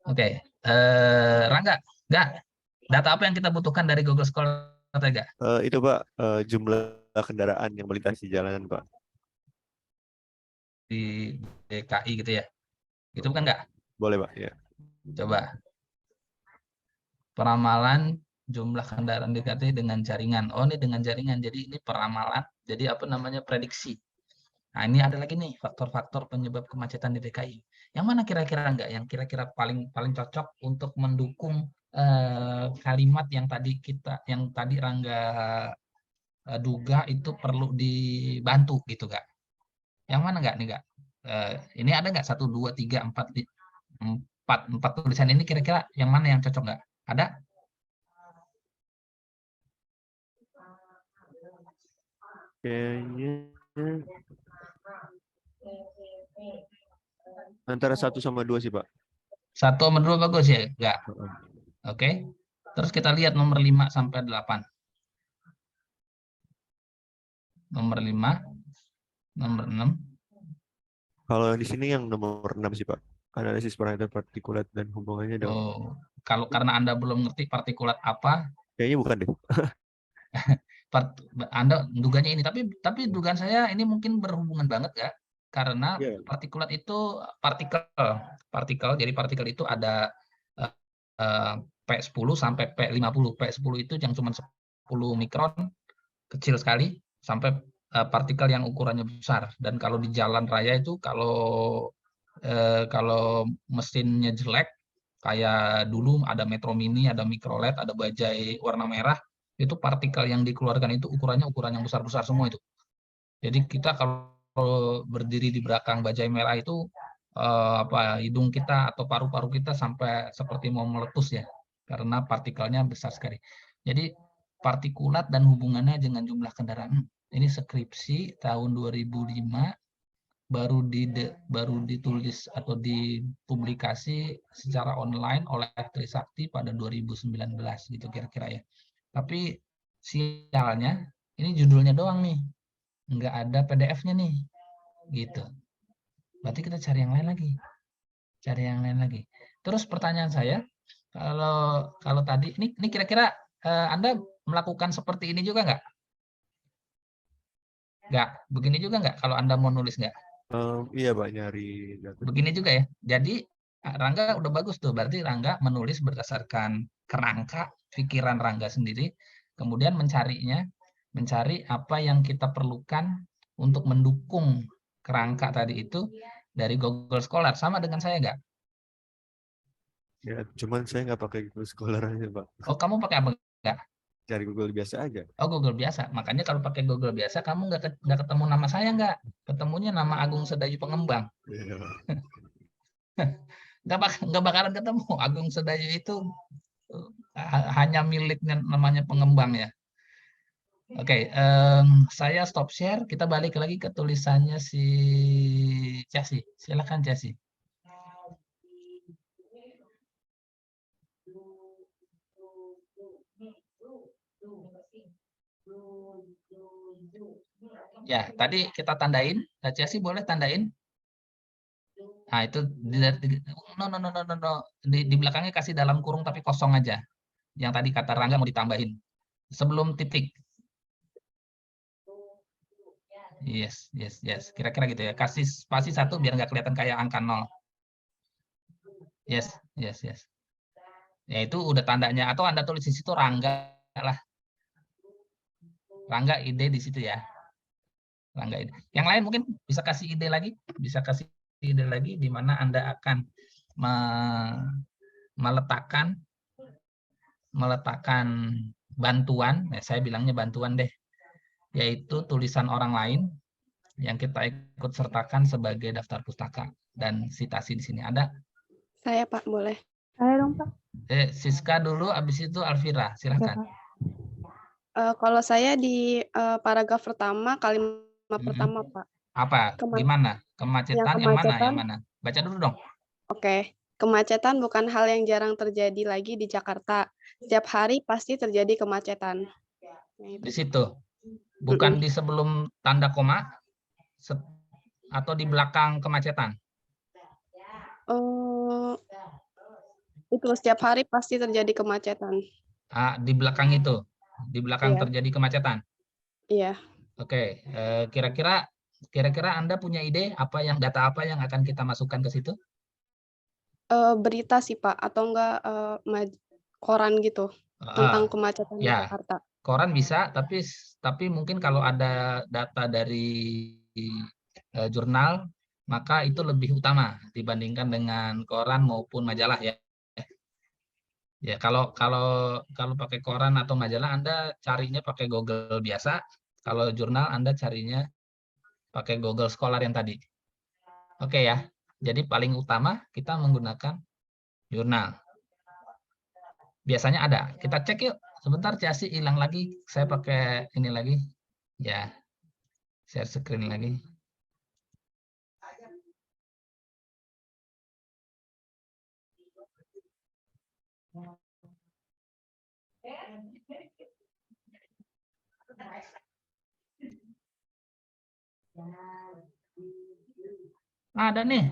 Oke. Rangga, nggak. Data apa yang kita butuhkan dari Google Scholar Tega? Itu Pak, jumlah kendaraan yang melintas di jalanan Pak. Di DKI gitu ya. Itu bukan nggak? Boleh Pak, ya. Coba. Peramalan jumlah kendaraan DKI dengan jaringan. Oh, ini dengan jaringan. Jadi ini peramalan. Jadi apa namanya? Prediksi. Nah, ini ada lagi nih faktor-faktor penyebab kemacetan di DKI. Yang mana kira-kira enggak? Yang kira-kira paling cocok untuk mendukung kalimat yang tadi Rangga duga itu perlu dibantu gitu, Kak. Yang mana enggak nih, Kak? Ini ada nggak 1, 2, 3, 4 tulisan ini kira-kira yang mana yang cocok nggak? Ada? Kayaknya antara 1 sama 2 sih Pak. 1 sama 2 bagus ya? Enggak. Oke. Terus kita lihat nomor 5 sampai 8. Nomor 5, nomor 6. Kalau di sini yang nomor 6 sih Pak. Analisis parameter partikulat dan hubungannya dengan. Oh, kalau karena Anda belum ngerti partikulat apa, Kayaknya bukan deh. Anda duganya ini, tapi dugaan saya ini mungkin berhubungan banget ya, karena Iya. partikulat itu partikel. Jadi partikel itu ada P10 sampai P50. P10 itu yang cuma 10 mikron, kecil sekali, sampai partikel yang ukurannya besar. Dan kalau di jalan raya itu kalau mesinnya jelek, kayak dulu ada Metro Mini, ada Mikrolet, ada bajai warna merah, itu partikel yang dikeluarkan itu ukuran yang besar-besar semua itu. Jadi kita kalau berdiri di belakang bajai merah itu hidung kita atau paru-paru kita sampai seperti mau meletus ya, karena partikelnya besar sekali. Jadi partikulat dan hubungannya dengan jumlah kendaraan. Ini skripsi tahun 2005 baru ditulis atau dipublikasi secara online oleh Trisakti pada 2019 gitu kira-kira ya. Tapi sialnya ini judulnya doang nih, nggak ada PDF-nya nih, gitu. Berarti kita cari yang lain lagi. Terus pertanyaan saya, kalau tadi ini kira-kira Anda melakukan seperti ini juga nggak? Nggak, begini juga nggak kalau Anda mau nulis nggak? Iya Pak, nyari data. Begini juga ya. Jadi Rangga udah bagus tuh. Berarti Rangga menulis berdasarkan kerangka pikiran Rangga sendiri. Kemudian mencari apa yang kita perlukan untuk mendukung kerangka tadi itu dari Google Scholar. Sama dengan saya nggak? Ya, cuman saya nggak pakai Google Scholar aja Pak. Oh, kamu pakai apa? Nggak? Cari Google biasa aja. Oh, Google biasa. Makanya kalau pakai Google biasa, kamu nggak ketemu nama saya nggak? Ketemunya nama Agung Sedayu Pengembang. Iya, Pak. Nggak bakalan ketemu. Agung Sedayu itu hanya miliknya namanya pengembang ya. Oke, saya stop share. Kita balik lagi ke tulisannya si Chelsea. Silakan Chelsea. Ya, tadi kita tandain. Chelsea boleh tandain. Nah, itu no. Di belakangnya kasih dalam kurung tapi kosong aja. Yang tadi kata Rangga mau ditambahin. Sebelum titik. Yes. Kira-kira gitu ya. Kasih spasi 1 biar nggak kelihatan kayak angka 0. Yes. Ya, itu udah tandanya. Atau Anda tulis di situ Rangga lah. Rangga ide di situ ya. Rangga ide. Yang lain mungkin bisa kasih ide lagi. Di mana Anda akan meletakkan bantuan, saya bilangnya bantuan deh, yaitu tulisan orang lain yang kita ikut sertakan sebagai daftar pustaka dan citasi di sini ada. Saya Pak, boleh. Saya dong, Pak. Siska dulu, habis itu Alvira, silakan. Kalau saya di paragraf pertama, kalimat Mhm. pertama, Pak. Apa? Gimana? Kemacetan yang mana? Yang kemacetan. mana? Baca dulu dong. Oke, kemacetan bukan hal yang jarang terjadi lagi di Jakarta. Setiap hari pasti terjadi kemacetan. Nah, itu. Di situ. Bukan di sebelum tanda koma atau di belakang kemacetan. Itu setiap hari pasti terjadi kemacetan. Di belakang itu. Di belakang Iya. terjadi kemacetan. Iya. Oke, kira-kira Anda punya ide data apa yang akan kita masukkan ke situ? Berita sih Pak, atau enggak koran gitu tentang kemacetan di Ya. Jakarta. Koran bisa, tapi mungkin kalau ada data dari jurnal, maka itu lebih utama dibandingkan dengan koran maupun majalah ya. Ya, kalau pakai koran atau majalah Anda carinya pakai Google biasa, kalau jurnal Anda carinya pakai Google Scholar yang tadi. Oke ya. Jadi paling utama kita menggunakan jurnal. Biasanya ada. Kita cek yuk. Sebentar Ciasi hilang lagi. Saya pakai ini lagi. Ya. Share screen lagi. Ada nih.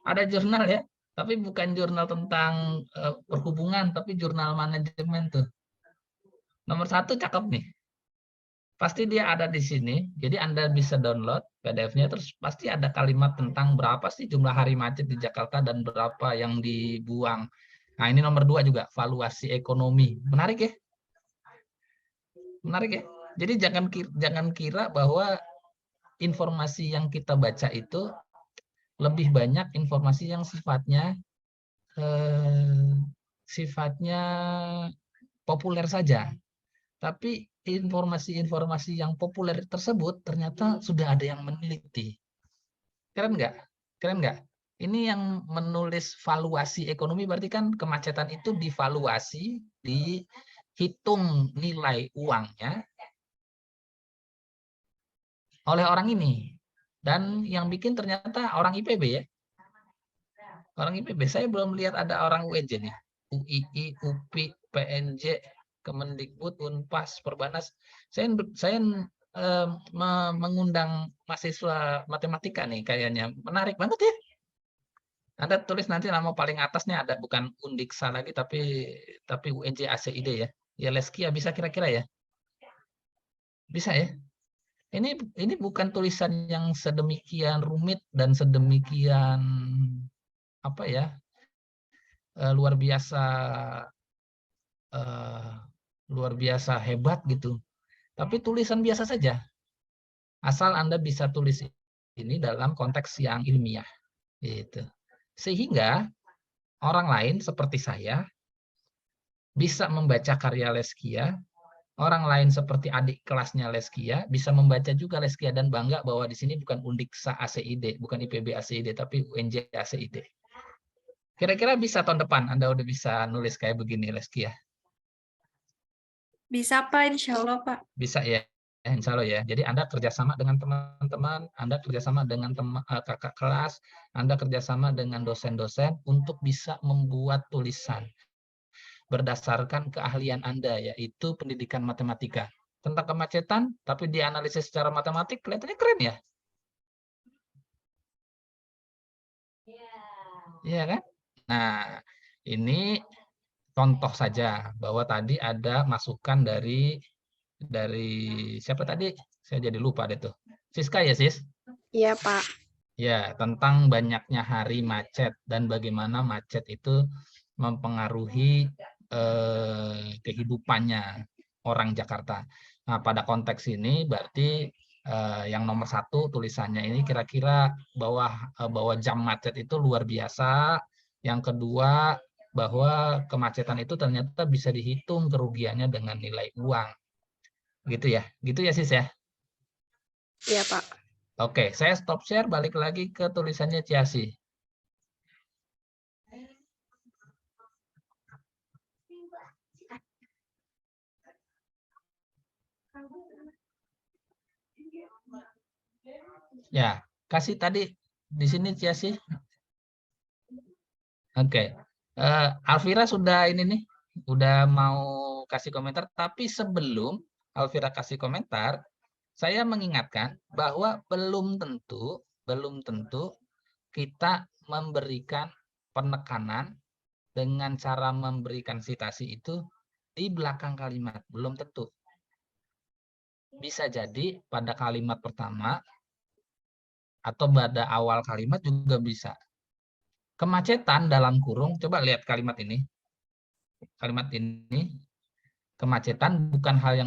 Ada jurnal ya. Tapi bukan jurnal tentang perhubungan, tapi jurnal manajemen tuh. Nomor 1 cakep nih. Pasti dia ada di sini, jadi Anda bisa download PDF-nya, terus pasti ada kalimat tentang berapa sih jumlah hari macet di Jakarta dan berapa yang dibuang. Nah, ini nomor 2 juga, valuasi ekonomi. Menarik ya? Menarik ya? Jadi jangan kira bahwa informasi yang kita baca itu lebih banyak informasi yang sifatnya populer saja. Tapi informasi-informasi yang populer tersebut ternyata sudah ada yang meneliti. Keren nggak? Keren nggak? Ini yang menulis valuasi ekonomi berarti kan kemacetan itu divaluasi, dihitung nilai uangnya oleh orang ini. Dan yang bikin ternyata orang IPB ya. Orang IPB, saya belum lihat ada orang UNJ nih. UII, UPI, PNJ, Kemendikbud, Unpas, Perbanas. Saya mengundang mahasiswa matematika nih kayaknya. Menarik banget ya. Anda tulis nanti nama paling atasnya ada, bukan Undiksa lagi tapi UNJ ACID ya. Ya Leskia bisa kira-kira ya. Bisa ya. Ini bukan tulisan yang sedemikian rumit dan sedemikian luar biasa hebat gitu. Tapi tulisan biasa saja. Asal Anda bisa tulis ini dalam konteks yang ilmiah. Gitu. Sehingga orang lain seperti saya bisa membaca karya Leskia, orang lain seperti adik kelasnya Leskia bisa membaca juga Leskia dan bangga bahwa di sini bukan Undiksa ACID, bukan IPB ACID, tapi UNJ ACID. Kira-kira bisa tahun depan Anda udah bisa nulis kayak begini Leskia? Bisa Pak, insya Allah Pak. Bisa ya, insya Allah ya. Jadi Anda kerjasama dengan teman-teman, Anda kerjasama dengan kakak kelas, Anda kerjasama dengan dosen-dosen untuk bisa membuat tulisan berdasarkan keahlian Anda, yaitu pendidikan matematika. Tentang kemacetan, tapi dianalisis secara matematik, kelihatannya keren ya? Iya kan? Nah, ini contoh saja bahwa tadi ada masukan dari siapa tadi? Saya jadi lupa deh tuh. Siska ya, Sis? Iya, Pak. Ya, tentang banyaknya hari macet dan bagaimana macet itu mempengaruhi kehidupannya orang Jakarta. Nah, pada konteks ini berarti yang nomor 1 tulisannya ini kira-kira bahwa jam macet itu luar biasa. Yang kedua, bahwa kemacetan itu ternyata bisa dihitung kerugiannya dengan nilai uang. Gitu ya Sis ya. Iya, Pak. Oke, saya stop share, balik lagi ke tulisannya Ciasi. Ya, kasih tadi di sini Ciasi. Oke. Alvira sudah ini nih, udah mau kasih komentar, tapi sebelum Alvira kasih komentar, saya mengingatkan bahwa belum tentu kita memberikan penekanan dengan cara memberikan citasi itu di belakang kalimat, belum tentu. Bisa jadi pada kalimat pertama atau pada awal kalimat juga bisa. Kemacetan dalam kurung, coba lihat kalimat ini. Kalimat ini, kemacetan bukan hal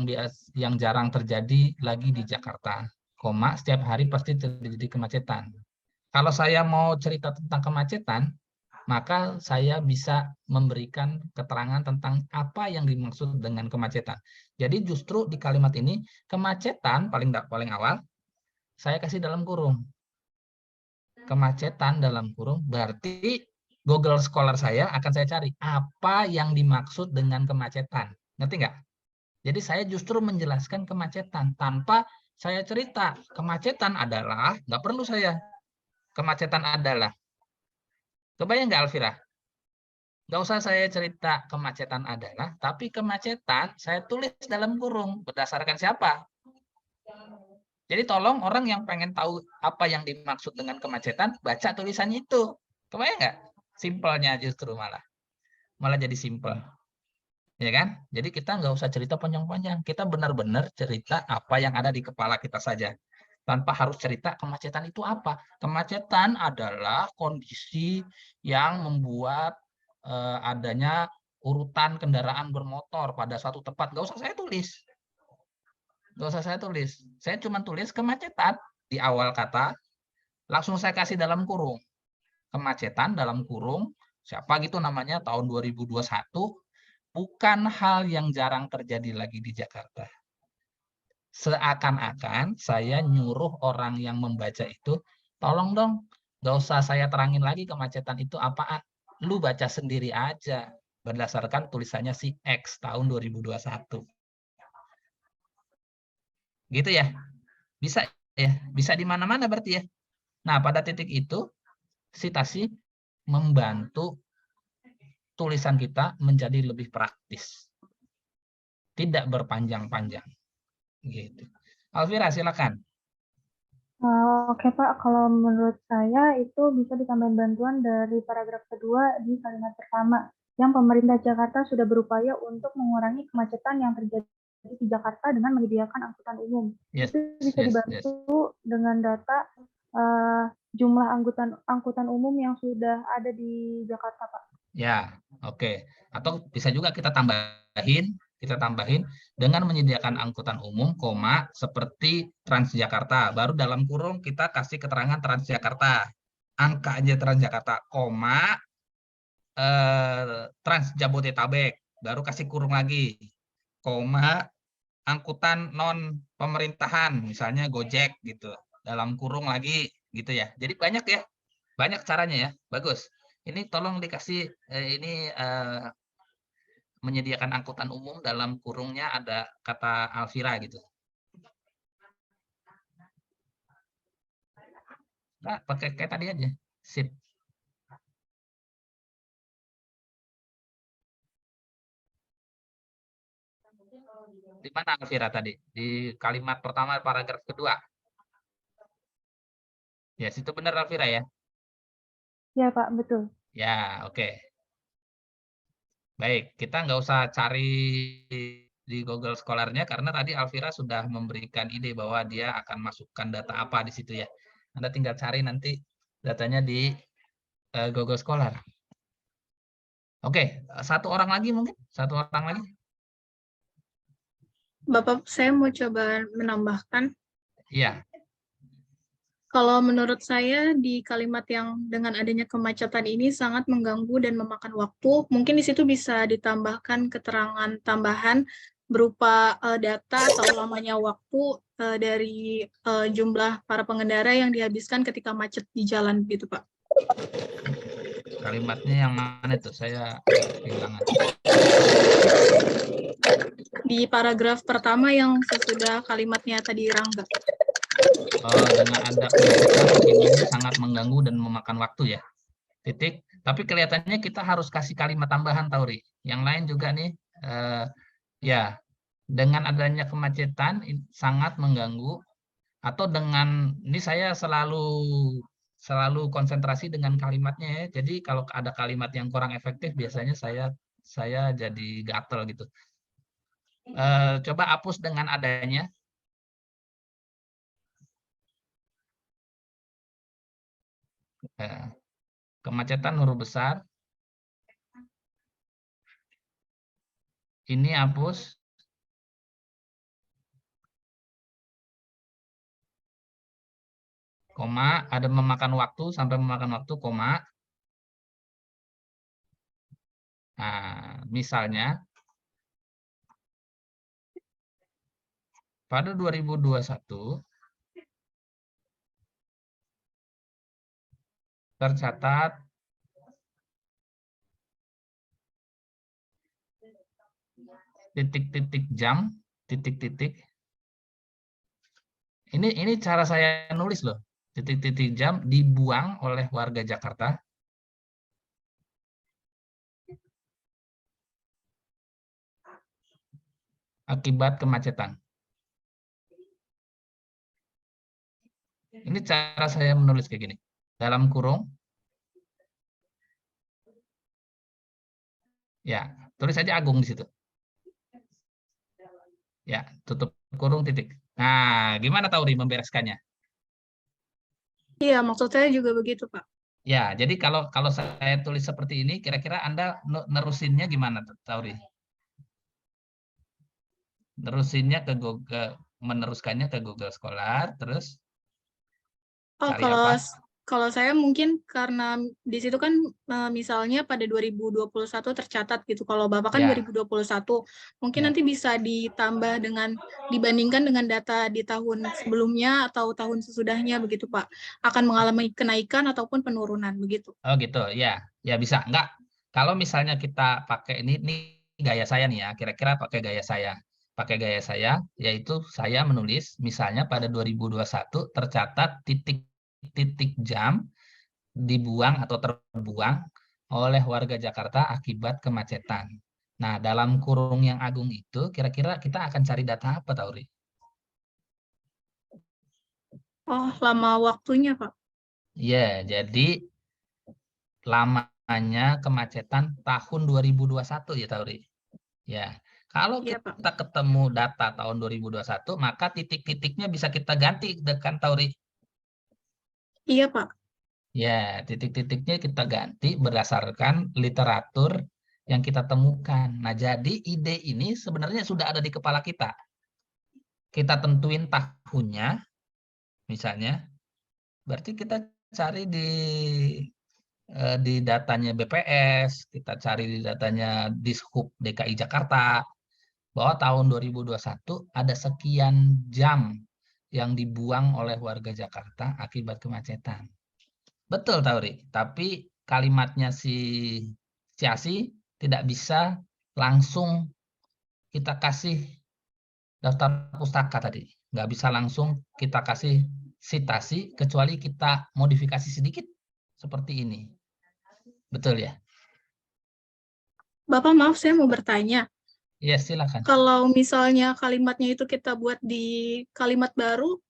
yang jarang terjadi lagi di Jakarta. Koma, setiap hari pasti terjadi kemacetan. Kalau saya mau cerita tentang kemacetan, maka saya bisa memberikan keterangan tentang apa yang dimaksud dengan kemacetan. Jadi justru di kalimat ini, kemacetan paling awal, saya kasih dalam kurung. Kemacetan dalam kurung, berarti Google Scholar saya akan saya cari apa yang dimaksud dengan kemacetan. Ngerti nggak? Jadi saya justru menjelaskan kemacetan tanpa saya cerita. Kemacetan adalah, nggak perlu saya. Kemacetan adalah. Kebayang nggak Alvira? Nggak usah saya cerita kemacetan adalah, tapi kemacetan saya tulis dalam kurung. Berdasarkan siapa? Jadi tolong orang yang pengen tahu apa yang dimaksud dengan kemacetan, baca tulisannya itu. Kebayang nggak? Simpelnya justru malah jadi simpel. Ya kan? Jadi kita nggak usah cerita panjang-panjang. Kita benar-benar cerita apa yang ada di kepala kita saja. Tanpa harus cerita kemacetan itu apa. Kemacetan adalah kondisi yang membuat adanya urutan kendaraan bermotor pada suatu tempat. Nggak usah saya tulis. Nggak usah saya tulis. Saya cuma tulis kemacetan di awal kata, langsung saya kasih dalam kurung. Kemacetan dalam kurung, siapa gitu namanya, tahun 2021, bukan hal yang jarang terjadi lagi di Jakarta. Seakan-akan saya nyuruh orang yang membaca itu, tolong dong, nggak usah saya terangin lagi kemacetan itu apaan. Lu baca sendiri aja, berdasarkan tulisannya si X tahun 2021. Gitu ya, bisa ya, bisa di mana-mana berarti ya. Nah, pada titik itu, citasi membantu tulisan kita menjadi lebih praktis. Tidak berpanjang-panjang. Gitu. Alvira, silakan. Oke Pak, kalau menurut saya itu bisa ditambahin bantuan dari paragraf kedua di kalimat pertama, yang pemerintah Jakarta sudah berupaya untuk mengurangi kemacetan yang terjadi di Jakarta dengan menyediakan angkutan umum. Yes, Itu bisa dibantu dengan data jumlah angkutan umum yang sudah ada di Jakarta, Pak. Ya, oke. Atau bisa juga kita tambahin dengan menyediakan angkutan umum, koma, seperti Transjakarta. Baru dalam kurung kita kasih keterangan Transjakarta. Angka aja Transjakarta, koma, Trans Jabodetabek. Baru kasih kurung lagi. Koma, angkutan non pemerintahan, misalnya Gojek gitu. Dalam kurung lagi gitu ya. Jadi banyak ya. Banyak caranya ya. Bagus. Ini tolong dikasih menyediakan angkutan umum, dalam kurungnya ada kata Alvira gitu. Nah, pakai kayak tadi aja. Sip. Di mana Alvira tadi? Di kalimat pertama paragraf kedua. Ya, situ benar Alvira ya? Ya Pak, betul. Ya, oke. Baik, kita nggak usah cari di Google Scholar-nya karena tadi Alvira sudah memberikan ide bahwa dia akan masukkan data apa di situ ya. Anda tinggal cari nanti datanya di Google Scholar. Oke, satu orang lagi mungkin? Satu orang lagi? Bapak, saya mau coba menambahkan. Iya. Kalau menurut saya di kalimat yang dengan adanya kemacetan ini sangat mengganggu dan memakan waktu, mungkin di situ bisa ditambahkan keterangan tambahan berupa data atau lamanya waktu dari jumlah para pengendara yang dihabiskan ketika macet di jalan gitu, Pak. Kalimatnya yang mana itu? Saya kehilangan. Di paragraf pertama yang sesudah kalimatnya tadi Rangga. Dengan ada kemacetan ini sangat mengganggu dan memakan waktu ya. Titik. Tapi kelihatannya kita harus kasih kalimat tambahan, Tauri. Yang lain juga nih, ya, dengan adanya kemacetan sangat mengganggu, atau dengan ini saya selalu konsentrasi dengan kalimatnya ya. Jadi kalau ada kalimat yang kurang efektif biasanya saya jadi gatel gitu. Coba hapus dengan adanya. Kemacetan huruf besar. Ini hapus. Koma, ada memakan waktu, sampai memakan waktu, koma. Nah, misalnya, pada 2021, tercatat titik-titik jam, titik-titik. Ini cara saya nulis loh. Titik-titik jam dibuang oleh warga Jakarta akibat kemacetan. Ini cara saya menulis kayak gini. Dalam kurung. Ya, tulis aja Agung di situ. Ya, tutup kurung titik. Nah, gimana Tauri membereskannya? Iya, maksud saya juga begitu, Pak. Ya, jadi kalau saya tulis seperti ini, kira-kira Anda nerusinnya gimana, Tauri? Nerusinnya ke Google, meneruskannya ke Google Scholar, terus cari apa? Kalau saya mungkin karena di situ kan misalnya pada 2021 tercatat gitu. Kalau Bapak kan Ya. 2021, mungkin Ya. nanti bisa ditambah dibandingkan dengan data di tahun sebelumnya atau tahun sesudahnya begitu, Pak. Akan mengalami kenaikan ataupun penurunan begitu. Oh gitu, ya. Ya bisa. Enggak. Kalau misalnya kita pakai ini gaya saya nih ya, kira-kira pakai gaya saya. Pakai gaya saya, yaitu saya menulis misalnya pada 2021 tercatat titik-titik jam dibuang atau terbuang oleh warga Jakarta akibat kemacetan. Nah, dalam kurung yang Agung itu, kira-kira kita akan cari data apa, Tauri? Oh, lama waktunya, Pak. Ya, jadi lamanya kemacetan tahun 2021 ya, Tauri. Ya, kalau Iya, Pak. kita ketemu data tahun 2021, maka titik-titiknya bisa kita ganti, kan, Tauri? Iya, Pak. Ya, titik-titiknya kita ganti berdasarkan literatur yang kita temukan. Nah, jadi ide ini sebenarnya sudah ada di kepala kita. Kita tentuin tahunnya, misalnya, berarti kita cari di datanya BPS, kita cari di datanya Dishub DKI Jakarta, bahwa tahun 2021 ada sekian jam yang dibuang oleh warga Jakarta akibat kemacetan. Betul, Tauri. Tapi kalimatnya si Asi tidak bisa langsung kita kasih daftar pustaka tadi. Nggak bisa langsung kita kasih citasi, kecuali kita modifikasi sedikit seperti ini. Betul ya? Bapak, maaf saya mau bertanya. Iya, silakan. Kalau misalnya kalimatnya itu kita buat di kalimat baru,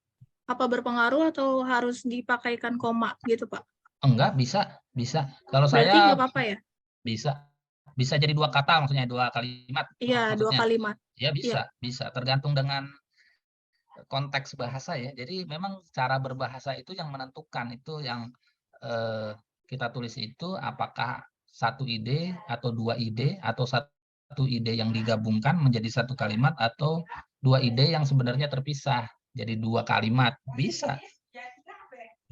apa berpengaruh atau harus dipakaikan koma gitu, Pak? Enggak, bisa. Kalau Berarti saya nggak apa-apa ya? bisa jadi dua kata, maksudnya dua kalimat. Iya, dua Maksudnya. kalimat. Ya bisa. Tergantung dengan konteks bahasa ya. Jadi memang cara berbahasa itu yang menentukan, itu yang kita tulis itu apakah satu ide atau dua ide atau satu ide yang digabungkan menjadi satu kalimat atau dua ide yang sebenarnya terpisah jadi dua kalimat, bisa.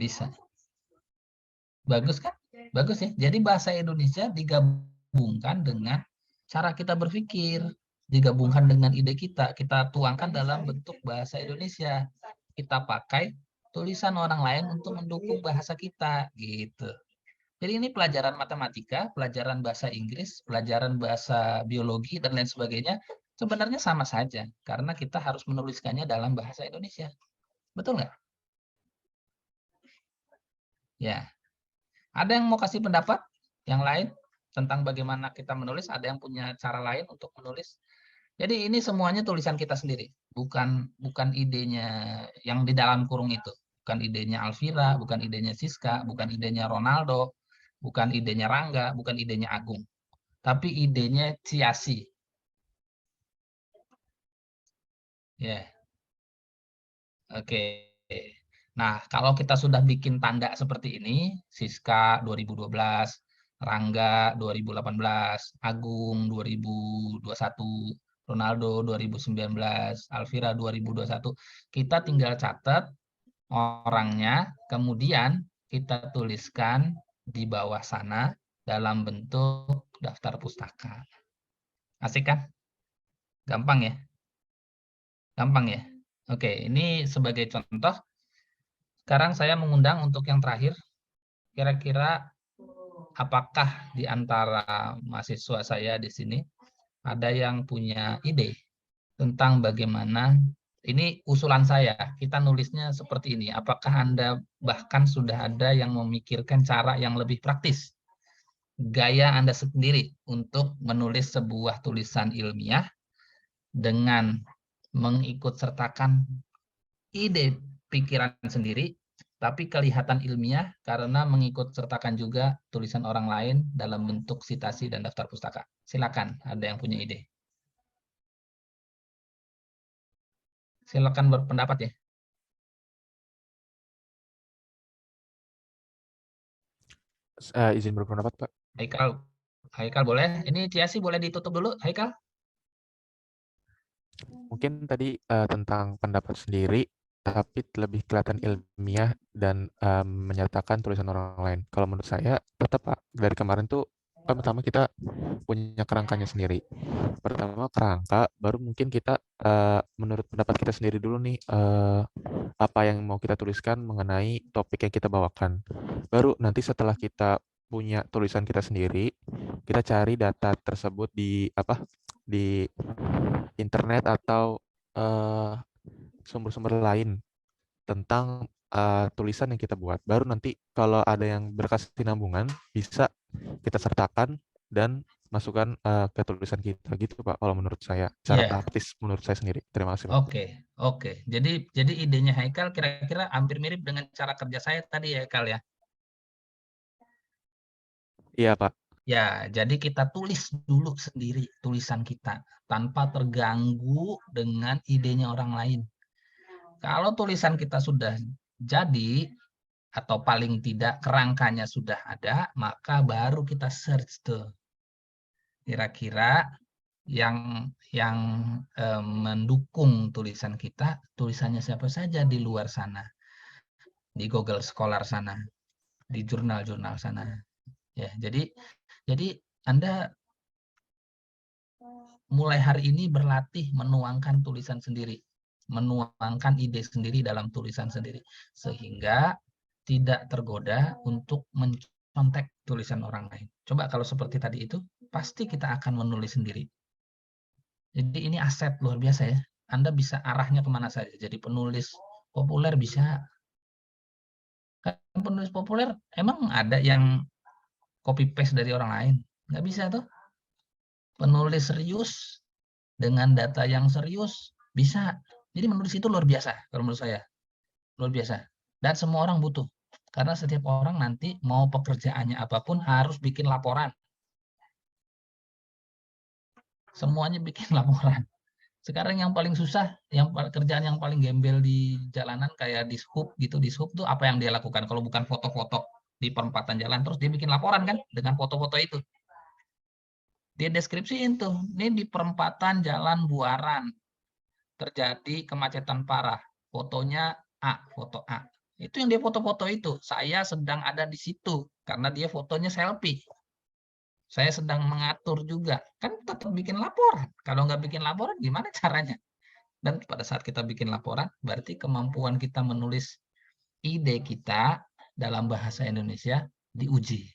Bisa. Bagus kan? Bagus ya. Jadi bahasa Indonesia digabungkan dengan cara kita berpikir, digabungkan dengan ide kita tuangkan dalam bentuk bahasa Indonesia. Kita pakai tulisan orang lain untuk mendukung bahasa kita, gitu. Jadi ini pelajaran matematika, pelajaran bahasa Inggris, pelajaran bahasa biologi, dan lain sebagainya, sebenarnya sama saja, karena kita harus menuliskannya dalam bahasa Indonesia. Betul nggak? Ya. Ada yang mau kasih pendapat yang lain tentang bagaimana kita menulis? Ada yang punya cara lain untuk menulis? Jadi ini semuanya tulisan kita sendiri, bukan idenya yang di dalam kurung itu, bukan idenya Alvira, bukan idenya Siska, bukan idenya Ronaldo, bukan idenya Rangga, bukan idenya Agung, tapi idenya Ciasi. Ya, oke. Nah, kalau kita sudah bikin tanda seperti ini, Siska 2012, Rangga 2018, Agung 2021, Ronaldo 2019, Alvira 2021, kita tinggal catat orangnya, kemudian kita tuliskan di bawah sana dalam bentuk daftar pustaka. Asik kan? Gampang ya? Gampang ya? Oke, ini sebagai contoh. Sekarang saya mengundang untuk yang terakhir. Kira-kira apakah di antara mahasiswa saya di sini ada yang punya ide tentang bagaimana, ini usulan saya, kita nulisnya seperti ini. Apakah Anda bahkan sudah ada yang memikirkan cara yang lebih praktis, gaya Anda sendiri untuk menulis sebuah tulisan ilmiah dengan mengikut sertakan ide pikiran sendiri, tapi kelihatan ilmiah karena mengikut sertakan juga tulisan orang lain dalam bentuk sitasi dan daftar pustaka. Silakan, ada yang punya ide. Silakan berpendapat ya. Izin berpendapat, Pak. Haikal boleh. Ini Ciasi boleh ditutup dulu, Haikal? Mungkin tadi tentang pendapat sendiri, tapi lebih kelihatan ilmiah dan menyertakan tulisan orang lain. Kalau menurut saya, tetap Pak, dari kemarin tuh kan pertama kita punya kerangkanya sendiri. Pertama kerangka, baru mungkin kita menurut pendapat kita sendiri dulu nih, apa yang mau kita tuliskan mengenai topik yang kita bawakan. Baru nanti setelah kita punya tulisan kita sendiri, kita cari data tersebut di internet atau sumber-sumber lain tentang tulisan yang kita buat. Baru nanti kalau ada yang berkesinambungan bisa kita sertakan dan masukkan ke tulisan kita gitu Pak, kalau menurut saya cara praktis menurut saya sendiri. Terima kasih Pak. Oke. Jadi idenya Haikal kira-kira hampir mirip dengan cara kerja saya tadi ya Haikal ya. Iya Pak. Ya, jadi kita tulis dulu sendiri tulisan kita tanpa terganggu dengan idenya orang lain. Kalau tulisan kita sudah jadi atau paling tidak kerangkanya sudah ada, maka baru kita search tuh. Kira-kira yang mendukung tulisan kita, tulisannya siapa saja di luar sana, di Google Scholar sana, di jurnal-jurnal sana. Ya, jadi Anda mulai hari ini berlatih menuangkan tulisan sendiri, menuangkan ide sendiri dalam tulisan sendiri, sehingga tidak tergoda untuk mencontek tulisan orang lain. Coba kalau seperti tadi itu, pasti kita akan menulis sendiri. Jadi ini aset luar biasa ya. Anda bisa arahnya kemana saja. Jadi penulis populer bisa. Kan penulis populer emang ada yang copy paste dari orang lain? Nggak bisa tuh. Penulis serius dengan data yang serius bisa. Jadi menulis itu luar biasa kalau menurut saya. Luar biasa. Dan semua orang butuh. Karena setiap orang nanti mau pekerjaannya apapun harus bikin laporan. Semuanya bikin laporan. Sekarang yang paling susah, kerjaan yang paling gembel di jalanan kayak dishub gitu. Dishub tuh apa yang dia lakukan? Kalau bukan foto-foto di perempatan jalan, terus dia bikin laporan kan dengan foto-foto itu. Dia deskripsiin tuh, ini di perempatan Jalan Buaran terjadi kemacetan parah. Fotonya A, foto A. Itu yang dia foto-foto itu. Saya sedang ada di situ karena dia fotonya selfie. Saya sedang mengatur juga. Kan tetap bikin laporan. Kalau nggak bikin laporan, gimana caranya? Dan pada saat kita bikin laporan, berarti kemampuan kita menulis ide kita dalam bahasa Indonesia diuji.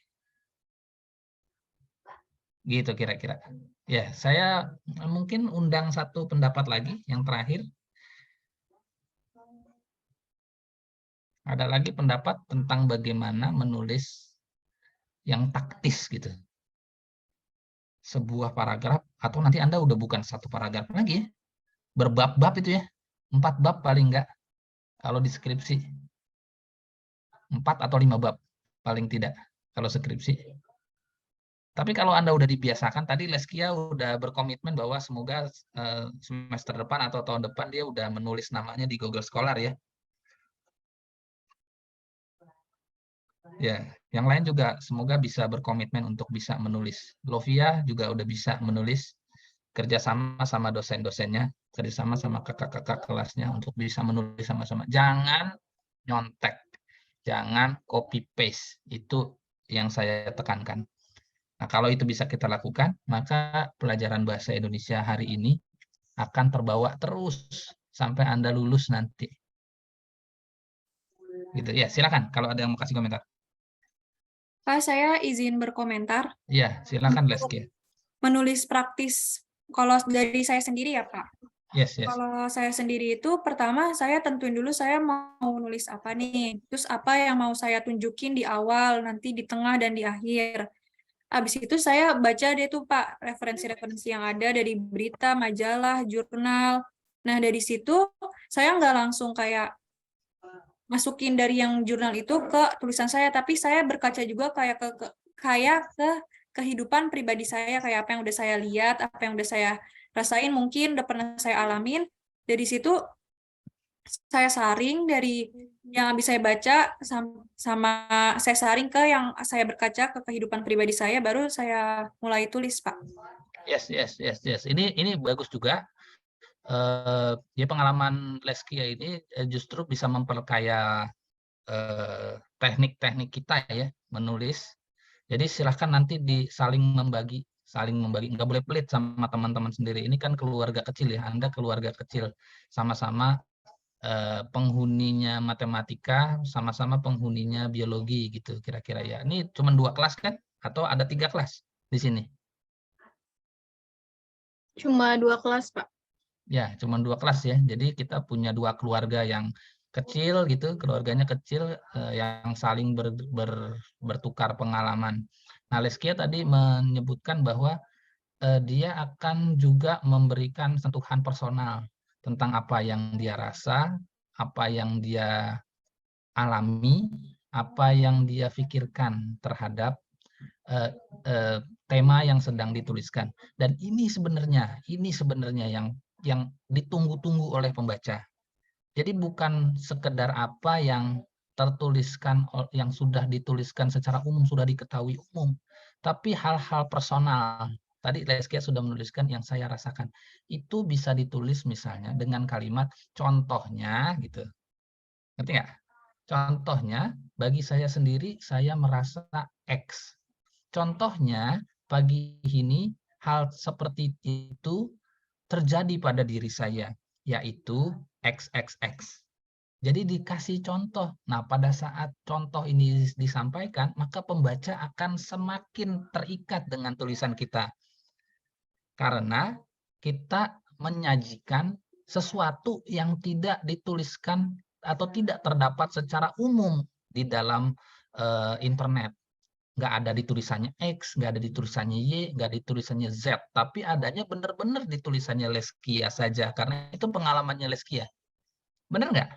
Gitu kira-kira. Ya, saya mungkin undang satu pendapat lagi yang terakhir. Ada lagi pendapat tentang bagaimana menulis yang taktis gitu. Sebuah paragraf, atau nanti Anda udah bukan satu paragraf lagi ya. Berbab-bab itu ya. 4 bab paling enggak. Kalau di skripsi. 4 atau 5 bab paling tidak. Kalau skripsi. Tapi kalau Anda udah dibiasakan, tadi Leskia udah berkomitmen bahwa semoga semester depan atau tahun depan dia udah menulis namanya di Google Scholar ya. Ya, yang lain juga semoga bisa berkomitmen untuk bisa menulis. Lovia juga udah bisa menulis, kerjasama sama dosen-dosennya, kerjasama sama kakak-kakak kelasnya untuk bisa menulis sama-sama. Jangan nyontek, jangan copy paste. Itu yang saya tekankan. Nah, kalau itu bisa kita lakukan, maka pelajaran bahasa Indonesia hari ini akan terbawa terus sampai Anda lulus nanti. Gitu ya, silakan kalau ada yang mau kasih komentar. Pak, saya izin berkomentar. Iya, silakan Untuk Leskia. menulis praktis, kalau dari saya sendiri ya Pak. Yes. Kalau saya sendiri itu pertama saya tentuin dulu saya mau nulis apa nih. Terus apa yang mau saya tunjukin di awal, nanti di tengah dan di akhir. Habis itu saya baca deh tuh Pak referensi-referensi yang ada dari berita, majalah, jurnal. Nah dari situ saya nggak langsung kayak masukin dari yang jurnal itu ke tulisan saya, tapi saya berkaca juga kayak ke kehidupan pribadi saya, kayak apa yang udah saya lihat, apa yang udah saya rasain, mungkin udah pernah saya alamin. Dari situ saya saring dari yang habis saya baca sama saya saring ke yang saya berkaca ke kehidupan pribadi saya, baru saya mulai tulis Pak. Yes. Ini bagus juga. Ya pengalaman Leskia ini justru bisa memperkaya teknik-teknik kita ya menulis. Jadi silahkan nanti saling membagi, nggak boleh pelit sama teman-teman sendiri. Ini kan keluarga kecil ya, Anda keluarga kecil, sama-sama penghuninya matematika, sama-sama penghuninya biologi gitu kira-kira ya. Ini cuma 2 kelas kan? Atau ada 3 kelas di sini? Cuma 2 kelas, Pak. Ya, cuma 2 kelas ya. Jadi kita punya 2 keluarga yang kecil gitu, keluarganya kecil yang saling bertukar pengalaman. Nah, Leskia tadi menyebutkan bahwa dia akan juga memberikan sentuhan personal tentang apa yang dia rasa, apa yang dia alami, apa yang dia pikirkan terhadap tema yang sedang dituliskan. Dan ini sebenarnya yang ditunggu-tunggu oleh pembaca. Jadi bukan sekedar apa yang tertuliskan, yang sudah dituliskan secara umum, sudah diketahui umum, tapi hal-hal personal. Tadi Leskia sudah menuliskan yang saya rasakan. Itu bisa ditulis misalnya dengan kalimat contohnya gitu. Ngerti nggak? Contohnya, bagi saya sendiri, saya merasa X. Contohnya, pagi ini hal seperti itu terjadi pada diri saya, yaitu XXX. Jadi dikasih contoh. Nah, pada saat contoh ini disampaikan, maka pembaca akan semakin terikat dengan tulisan kita. Karena kita menyajikan sesuatu yang tidak dituliskan atau tidak terdapat secara umum di dalam internet. Nggak ada di tulisannya X, nggak ada di tulisannya Y, nggak ada di tulisannya Z, tapi adanya benar-benar di tulisannya Leskia saja, karena itu pengalamannya Leskia. Benar nggak?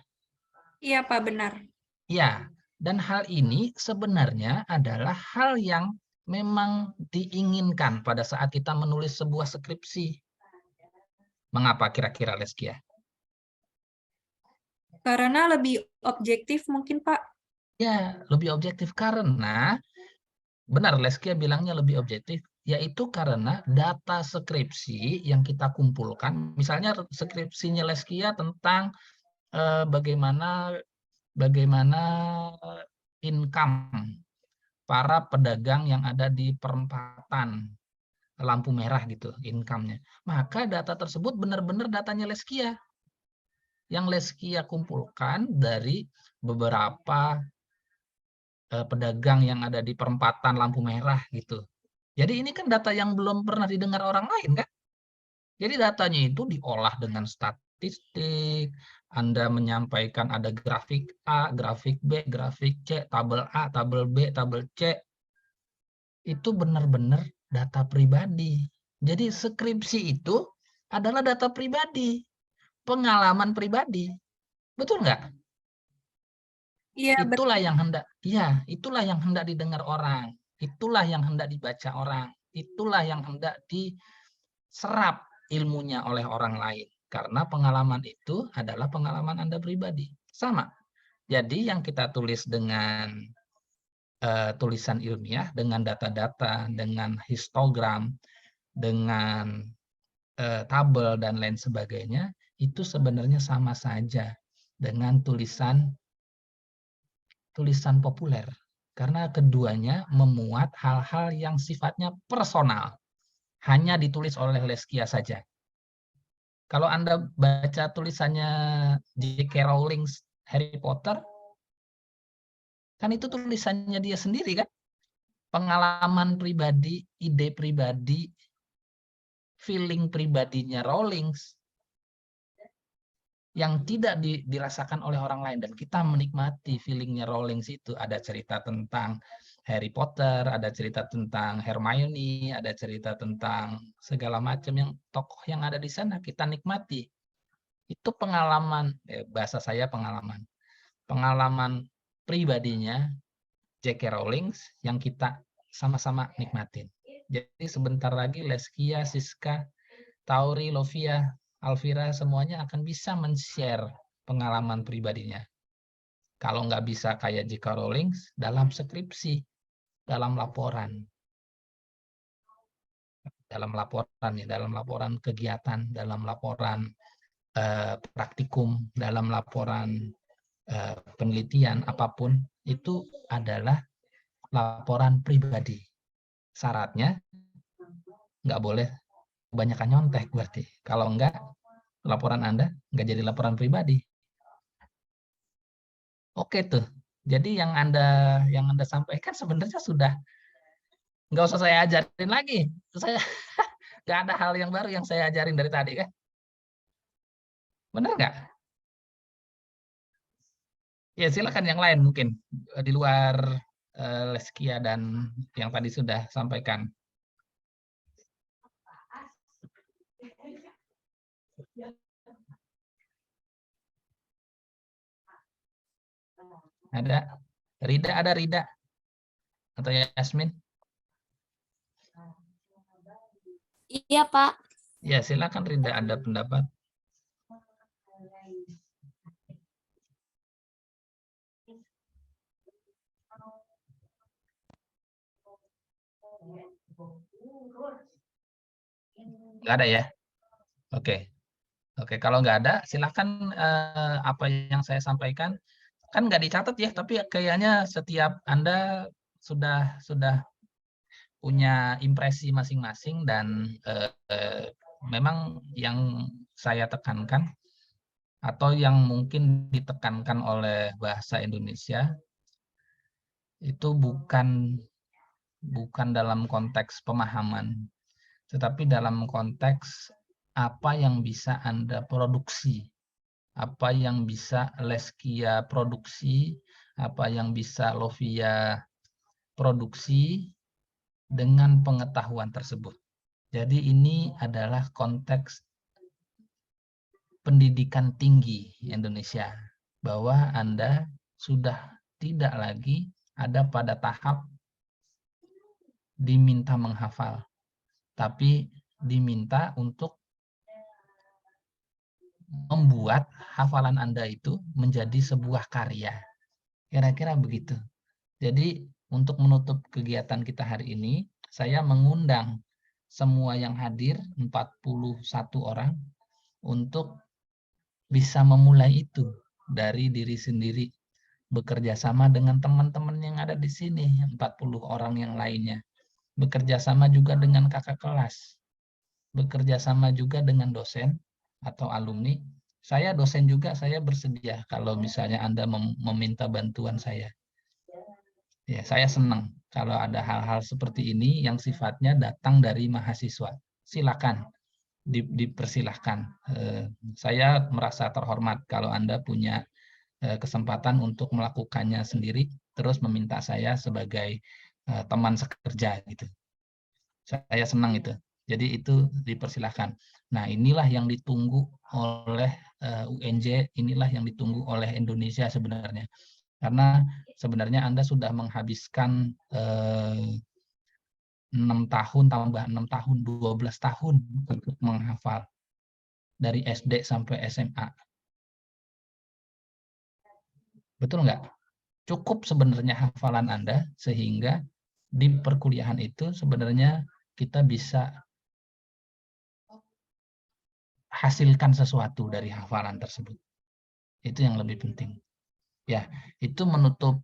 Iya Pak, benar. Ya, dan hal ini sebenarnya adalah hal yang memang diinginkan pada saat kita menulis sebuah skripsi. Mengapa kira-kira Leskia? Karena lebih objektif mungkin Pak. Ya, lebih objektif karena benar, Leskia bilangnya lebih objektif, yaitu karena data skripsi yang kita kumpulkan, misalnya skripsinya Leskia tentang bagaimana bagaimana income para pedagang yang ada di perempatan lampu merah gitu, income-nya. Maka data tersebut benar-benar datanya Leskia. Yang Leskia kumpulkan dari beberapa pedagang yang ada di perempatan lampu merah gitu. Jadi ini kan data yang belum pernah didengar orang lain kan? Jadi datanya itu diolah dengan statistik, Anda menyampaikan ada grafik A, grafik B, grafik C, tabel A, tabel B, tabel C. Itu benar-benar data pribadi. Jadi skripsi itu adalah data pribadi, pengalaman pribadi. Betul nggak? Iya, Itulah yang hendak, ya, itulah yang hendak didengar orang. Itulah yang hendak dibaca orang. Itulah yang hendak diserap ilmunya oleh orang lain. Karena pengalaman itu adalah pengalaman Anda pribadi. Sama. Jadi yang kita tulis dengan tulisan ilmiah, dengan data-data, dengan histogram, dengan tabel, dan lain sebagainya, itu sebenarnya sama saja dengan tulisan populer. Karena keduanya memuat hal-hal yang sifatnya personal. Hanya ditulis oleh Leskia saja. Kalau Anda baca tulisannya J.K. Rowling Harry Potter, kan itu tulisannya dia sendiri kan? Pengalaman pribadi, ide pribadi, feeling pribadinya Rowling yang tidak dirasakan oleh orang lain, dan kita menikmati feelingnya Rowling itu. Ada cerita tentang Harry Potter, ada cerita tentang Hermione, ada cerita tentang segala macam yang tokoh yang ada di sana kita nikmati. Itu pengalaman, bahasa saya pengalaman pribadinya J.K. Rowling yang kita sama-sama nikmatin. Jadi sebentar lagi Leskia, Siska, Tauri, Lovia, Alvira semuanya akan bisa men-share pengalaman pribadinya. Kalau nggak bisa kayak J.K. Rowling, dalam skripsi, dalam laporan. Dalam laporan kegiatan, dalam laporan praktikum, dalam laporan penelitian, apapun, itu adalah laporan pribadi. Syaratnya nggak boleh kebanyakan nyontek berarti. Kalau enggak, laporan Anda nggak jadi laporan pribadi. Oke tuh. Jadi yang Anda sampaikan sebenarnya sudah nggak usah saya ajarin lagi. Saya nggak ada hal yang baru yang saya ajarin dari tadi kan. Benar nggak? Ya silakan yang lain mungkin di luar Leskia dan yang tadi sudah sampaikan. Ada Rida atau Yasmin? Iya, Pak. Ya, silakan Rida, ada pendapat. Nggak ada ya? Oke. Oke, kalau nggak ada, silakan apa yang saya sampaikan. Kan nggak dicatat ya, tapi kayaknya setiap Anda sudah punya impresi masing-masing, dan memang yang saya tekankan atau yang mungkin ditekankan oleh bahasa Indonesia itu bukan dalam konteks pemahaman, tetapi dalam konteks apa yang bisa Anda produksi, apa yang bisa Leskia produksi, apa yang bisa Lovia produksi dengan pengetahuan tersebut. Jadi ini adalah konteks pendidikan tinggi Indonesia, bahwa Anda sudah tidak lagi ada pada tahap diminta menghafal, tapi diminta untuk membuat hafalan Anda itu menjadi sebuah karya. Kira-kira begitu. Jadi untuk menutup kegiatan kita hari ini, saya mengundang semua yang hadir, 41 orang, untuk bisa memulai itu dari diri sendiri, bekerja sama dengan teman-teman yang ada di sini, 40 orang yang lainnya. Bekerja sama juga dengan kakak kelas. Bekerja sama juga dengan dosen atau alumni. Saya dosen juga, saya bersedia kalau misalnya Anda meminta bantuan saya. Ya, saya senang kalau ada hal-hal seperti ini yang sifatnya datang dari mahasiswa. Silakan, dipersilahkan. Saya merasa terhormat kalau Anda punya kesempatan untuk melakukannya sendiri, terus meminta saya sebagai teman sekerja gitu. Saya senang itu. Jadi itu dipersilahkan. Nah, inilah yang ditunggu oleh UNJ, inilah yang ditunggu oleh Indonesia sebenarnya. Karena sebenarnya Anda sudah menghabiskan 6 tahun, tambah 6 tahun, 12 tahun untuk menghafal. Dari SD sampai SMA. Betul nggak? Cukup sebenarnya hafalan Anda, sehingga di perkuliahan itu sebenarnya kita bisa hasilkan sesuatu dari hafalan tersebut. Itu yang lebih penting. Ya, itu menutup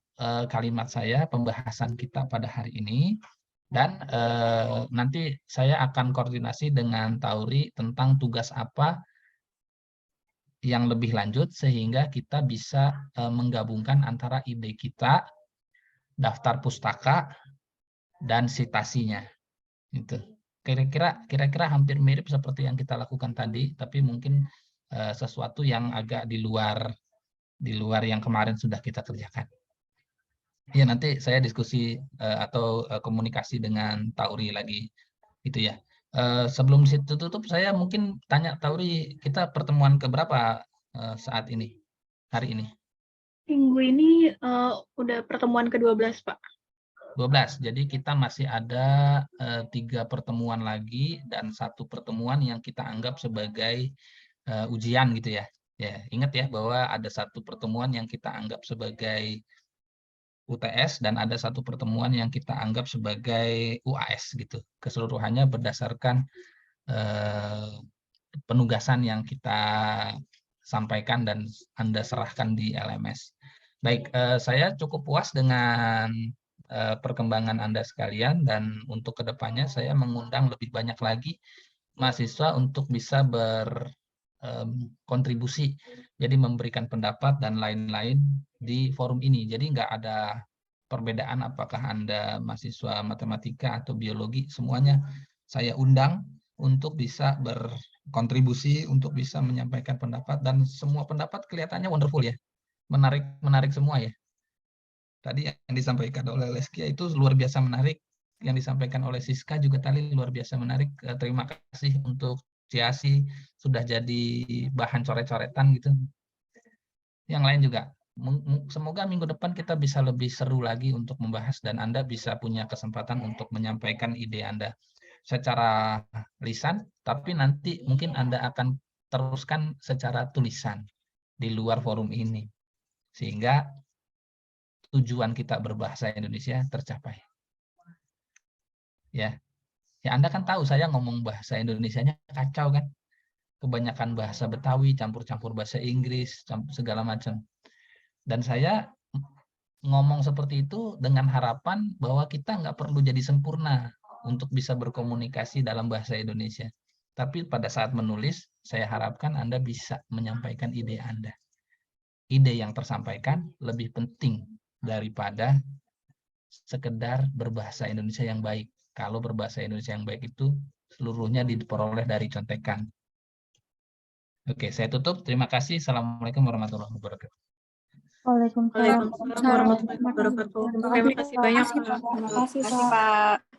kalimat saya, pembahasan kita pada hari ini. Dan nanti saya akan koordinasi dengan Tauri tentang tugas apa yang lebih lanjut, sehingga kita bisa menggabungkan antara ide kita, daftar pustaka, dan citasinya. Itu. Kira-kira hampir mirip seperti yang kita lakukan tadi, tapi mungkin sesuatu yang agak di luar yang kemarin sudah kita kerjakan. Ya, nanti saya diskusi atau komunikasi dengan Tauri lagi, gitu ya. Sebelum situ tutup, saya mungkin tanya Tauri, kita pertemuan keberapa saat ini, hari ini? Minggu ini udah pertemuan ke-12, Pak. 12. Jadi kita masih ada 3 pertemuan lagi dan 1 pertemuan yang kita anggap sebagai ujian gitu ya. Ya, ingat ya bahwa ada 1 pertemuan yang kita anggap sebagai UTS dan ada 1 pertemuan yang kita anggap sebagai UAS gitu. Keseluruhannya berdasarkan penugasan yang kita sampaikan dan Anda serahkan di LMS. Baik, saya cukup puas dengan perkembangan Anda sekalian, dan untuk kedepannya saya mengundang lebih banyak lagi mahasiswa untuk bisa berkontribusi, jadi memberikan pendapat dan lain-lain di forum ini. Jadi nggak ada perbedaan apakah Anda mahasiswa matematika atau biologi, semuanya saya undang untuk bisa berkontribusi, untuk bisa menyampaikan pendapat, dan semua pendapat kelihatannya wonderful ya, menarik semua ya. Tadi yang disampaikan oleh Leskia itu luar biasa menarik, yang disampaikan oleh Siska juga tadi luar biasa menarik. Terima kasih untuk Ciasi, sudah jadi bahan coret-coretan gitu. Yang lain juga. Semoga minggu depan kita bisa lebih seru lagi untuk membahas, dan Anda bisa punya kesempatan untuk menyampaikan ide Anda secara lisan, tapi nanti mungkin Anda akan teruskan secara tulisan di luar forum ini, sehingga tujuan kita berbahasa Indonesia tercapai. Ya, Anda kan tahu saya ngomong bahasa Indonesianya kacau kan, kebanyakan bahasa Betawi, campur-campur bahasa Inggris, segala macam. Dan saya ngomong seperti itu dengan harapan bahwa kita nggak perlu jadi sempurna untuk bisa berkomunikasi dalam bahasa Indonesia. Tapi pada saat menulis, saya harapkan Anda bisa menyampaikan ide Anda. Ide yang tersampaikan lebih penting daripada sekedar berbahasa Indonesia yang baik. Kalau berbahasa Indonesia yang baik itu seluruhnya diperoleh dari contekan. Oke, saya tutup. Terima kasih. Assalamualaikum warahmatullahi wabarakatuh. Waalaikumsalam Waalaikumsalam warahmatullahi wabarakatuh. Terima kasih banyak, Pak. Terima kasih, Terima kasih, Pak.